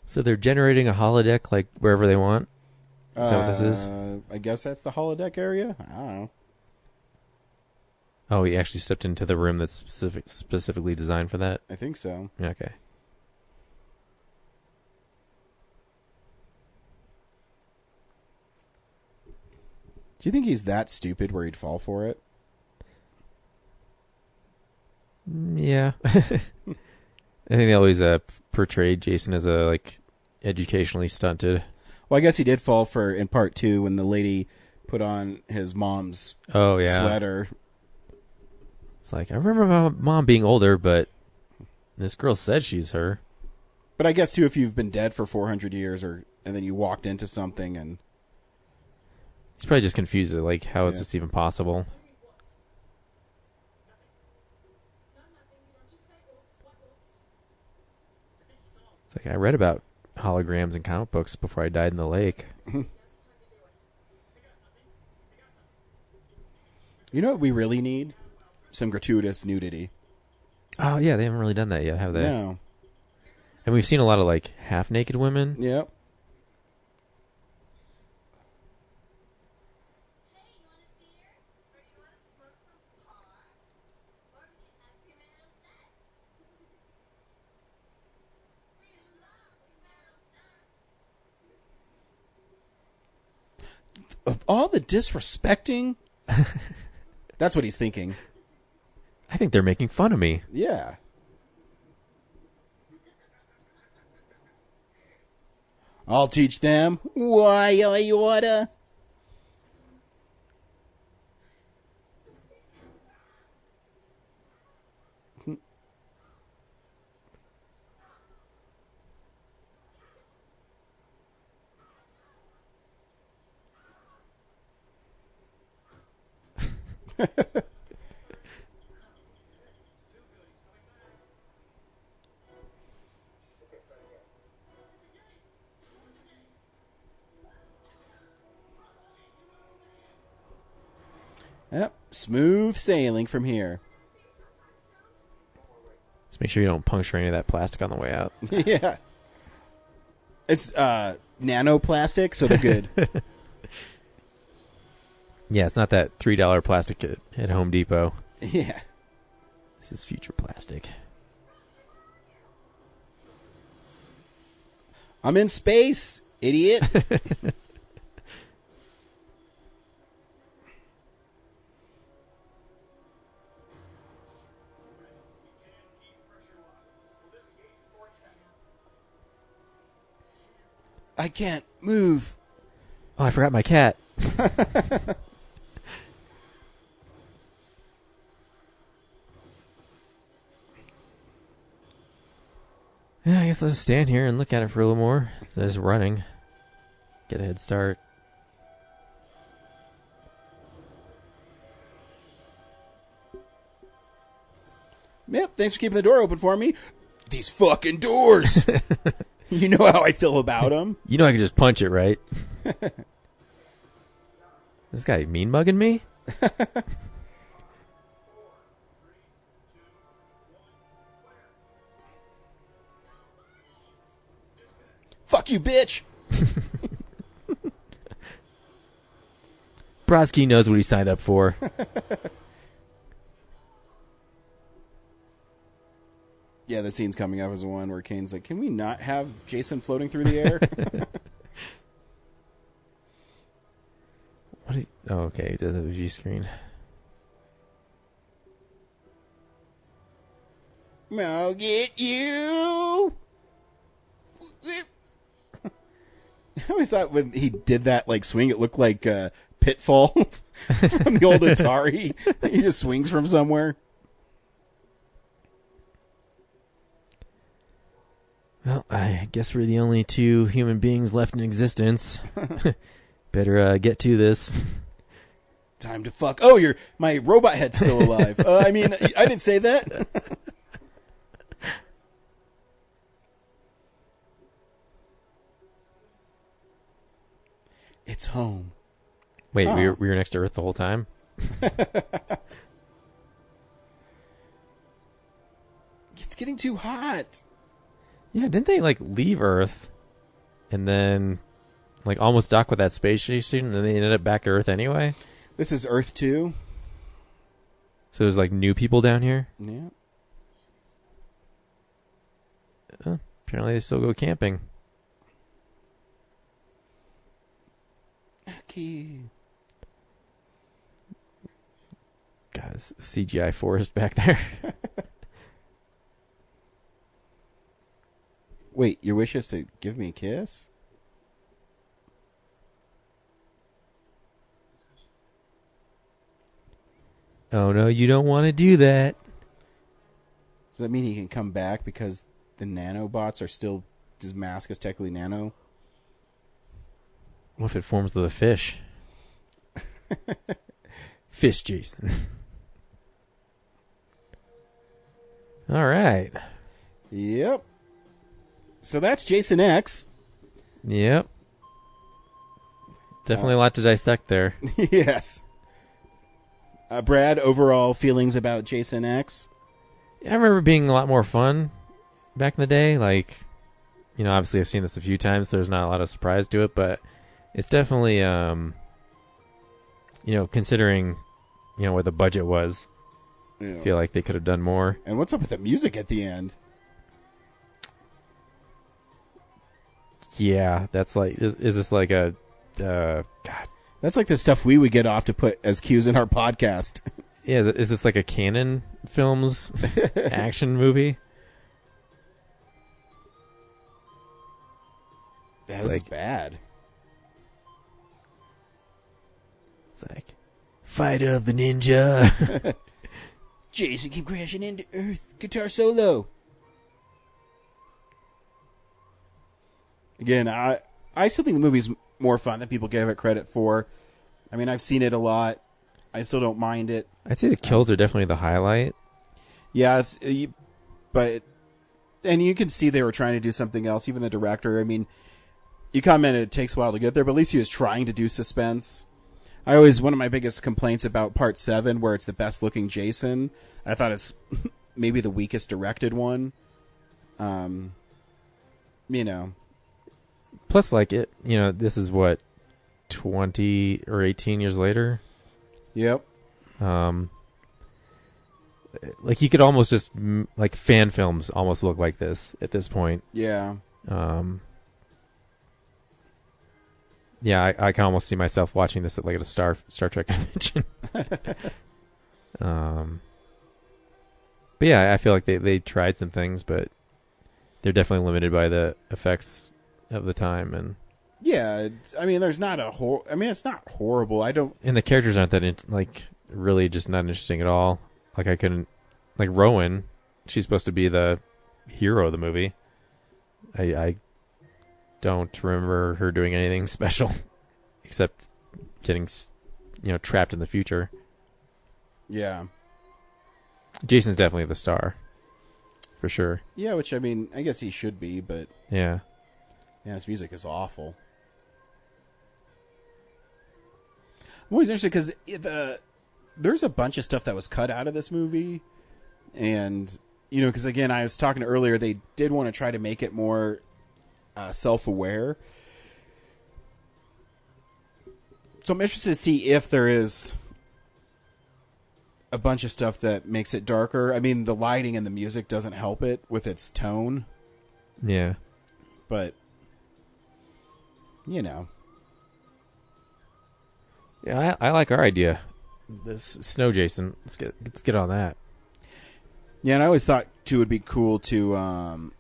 So they're generating a holodeck like wherever they want? Is that what this is? I guess that's the holodeck area? I don't know. Oh, he actually stepped into the room that's specifically designed for that? I think so. Okay. Do you think he's that stupid where he'd fall for it? Yeah. I think they always portrayed Jason as a educationally stunted. Well, I guess he did fall for in part 2 when the lady put on his mom's sweater. It's like, I remember my mom being older, but this girl said she's her. But I guess too, if you've been dead for 400 years, and then you walked into something, and he's probably just confused. Like, how is this even possible? It's like, I read about holograms in comic books before I died in the lake. You know what we really need? Some gratuitous nudity. Oh, yeah, they haven't really done that yet, have they? No. And we've seen a lot of, half-naked women. Yep. Of all the disrespecting, that's what he's thinking. I think they're making fun of me. Yeah. I'll teach them why I oughta. Yep, smooth sailing from here. Just make sure you don't puncture any of that plastic on the way out. Yeah. It's nanoplastic, so they're good. Yeah, it's not that $3 plastic at Home Depot. Yeah. This is future plastic. I'm in space, idiot. I can't move. Oh, I forgot my cat. Yeah, I guess I'll just stand here and look at it for a little more. So just running. Get a head start. Yep, thanks for keeping the door open for me. These fucking doors. You know how I feel about them. You know I can just punch it, right? This guy mean mugging me? Fuck you, bitch. Brodsky knows what he signed up for. Yeah, the scene's coming up as the one where Kane's like, can we not have Jason floating through the air? Oh, okay. He does have a view screen. I'll get you. I always thought when he did that like swing, it looked like Pitfall from the old Atari. He just swings from somewhere. Well, I guess we're the only two human beings left in existence. Better get to this. Time to fuck. Oh, my robot head's still alive. I mean, I didn't say that. It's home. Wait, Oh. we were next to Earth the whole time? It's getting too hot. Yeah, didn't they like leave Earth and then like almost dock with that space station and then they ended up back at Earth anyway? This is Earth 2. So there's like new people down here? Yeah. Apparently they still go camping. Okay. God, it's a CGI forest back there. Wait, your wish is to give me a kiss? Oh no, you don't want to do that. Does that mean he can come back because the nanobots are still... His mask is technically nano? What if it forms with a fish? Fish Jason. All right. Yep. So that's Jason X. Yep. Definitely a lot to dissect there. Yes. Brad, overall feelings about Jason X? I remember it being a lot more fun back in the day. Like, you know, obviously I've seen this a few times. There's not a lot of surprise to it, but it's definitely, you know, considering, you know, what the budget was, Yeah. I feel like they could have done more. And what's up with the music at the end? Yeah, that's like, is this like a, God. That's like the stuff we would get off to put as cues in our podcast. Yeah, is this like a Canon Films action movie? That's like- bad. It's like, Fight of the Ninja. Jason keep crashing into Earth. Guitar solo. Again, I still think the movie's more fun than people give it credit for. I mean, I've seen it a lot. I still don't mind it. I'd say the kills are definitely the highlight. Yeah, but and you can see they were trying to do something else. Even the director. I mean, you commented it takes a while to get there, but at least he was trying to do suspense. One of my biggest complaints about Part 7, where it's the best looking Jason, I thought it's maybe the weakest directed one. You know. Plus, like, it, you know, this is what, 20 or 18 years later? Yep. Like, you could almost just, like, fan films almost look like this at this point. Yeah. Yeah, I can almost see myself watching this at, like, at a Star Trek convention. But yeah, I feel like they tried some things, but they're definitely limited by the effects of the time, and Yeah, I mean, there's not it's not horrible. I don't. the characters aren't that like really just not interesting at all. Like, I couldn't, like, Rowan, she's supposed to be the hero of the movie. I don't remember her doing anything special except getting, you know, trapped in the future. Yeah. Jason's definitely the star, for sure. Yeah, which I mean, I guess he should be, but Yeah. yeah, his music is awful. I'm always interested because there's a bunch of stuff that was cut out of this movie, and you know, because again, I was talking earlier, they did want to try to make it more self-aware, So I'm interested to see if there is a bunch of stuff that makes it darker. I mean, the lighting and the music doesn't help it with its tone, Yeah. but you know. Yeah, I like our idea. This Snow Jason. Let's get on that. Yeah, and I always thought too it would be cool to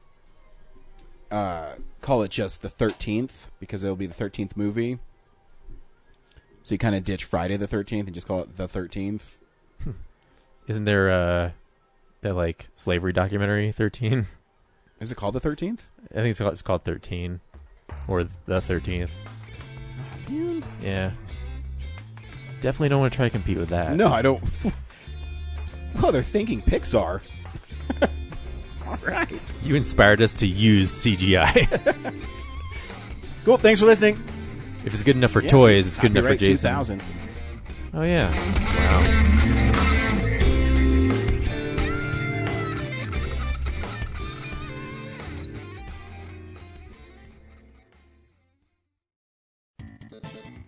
call it just the 13th because it'll be the 13th movie. So you kind of ditch Friday the 13th and just call it the 13th. Isn't there that like slavery documentary 13? Is it called the 13th? I think it's called 13 or the 13th. Oh, man. Yeah. Definitely don't want to try to compete with that. No, I don't. Oh, they're thinking Pixar. All right. You inspired us to use CGI. Cool. Thanks for listening. If it's good enough for Yes, toys, it's good enough for copyright Jason. 2000. Oh yeah. Wow.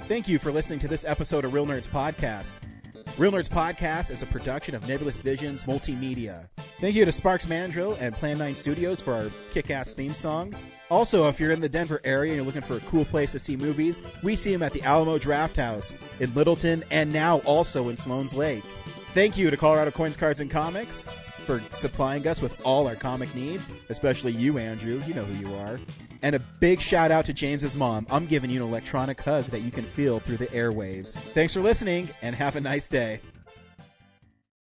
Thank you for listening to this episode of Real Nerds Podcast. Real Nerds Podcast is a production of Nebulous Visions Multimedia. Thank you to Sparks Mandrill and Plan 9 Studios for our kick-ass theme song. Also, if you're in the Denver area and you're looking for a cool place to see movies, we see them at the Alamo Draft House in Littleton and now also in Sloan's Lake. Thank you to Colorado Coins, Cards, and Comics for supplying us with all our comic needs, especially you, Andrew. You know who you are. And a big shout out to James's mom. I'm giving you an electronic hug that you can feel through the airwaves. Thanks for listening, and have a nice day.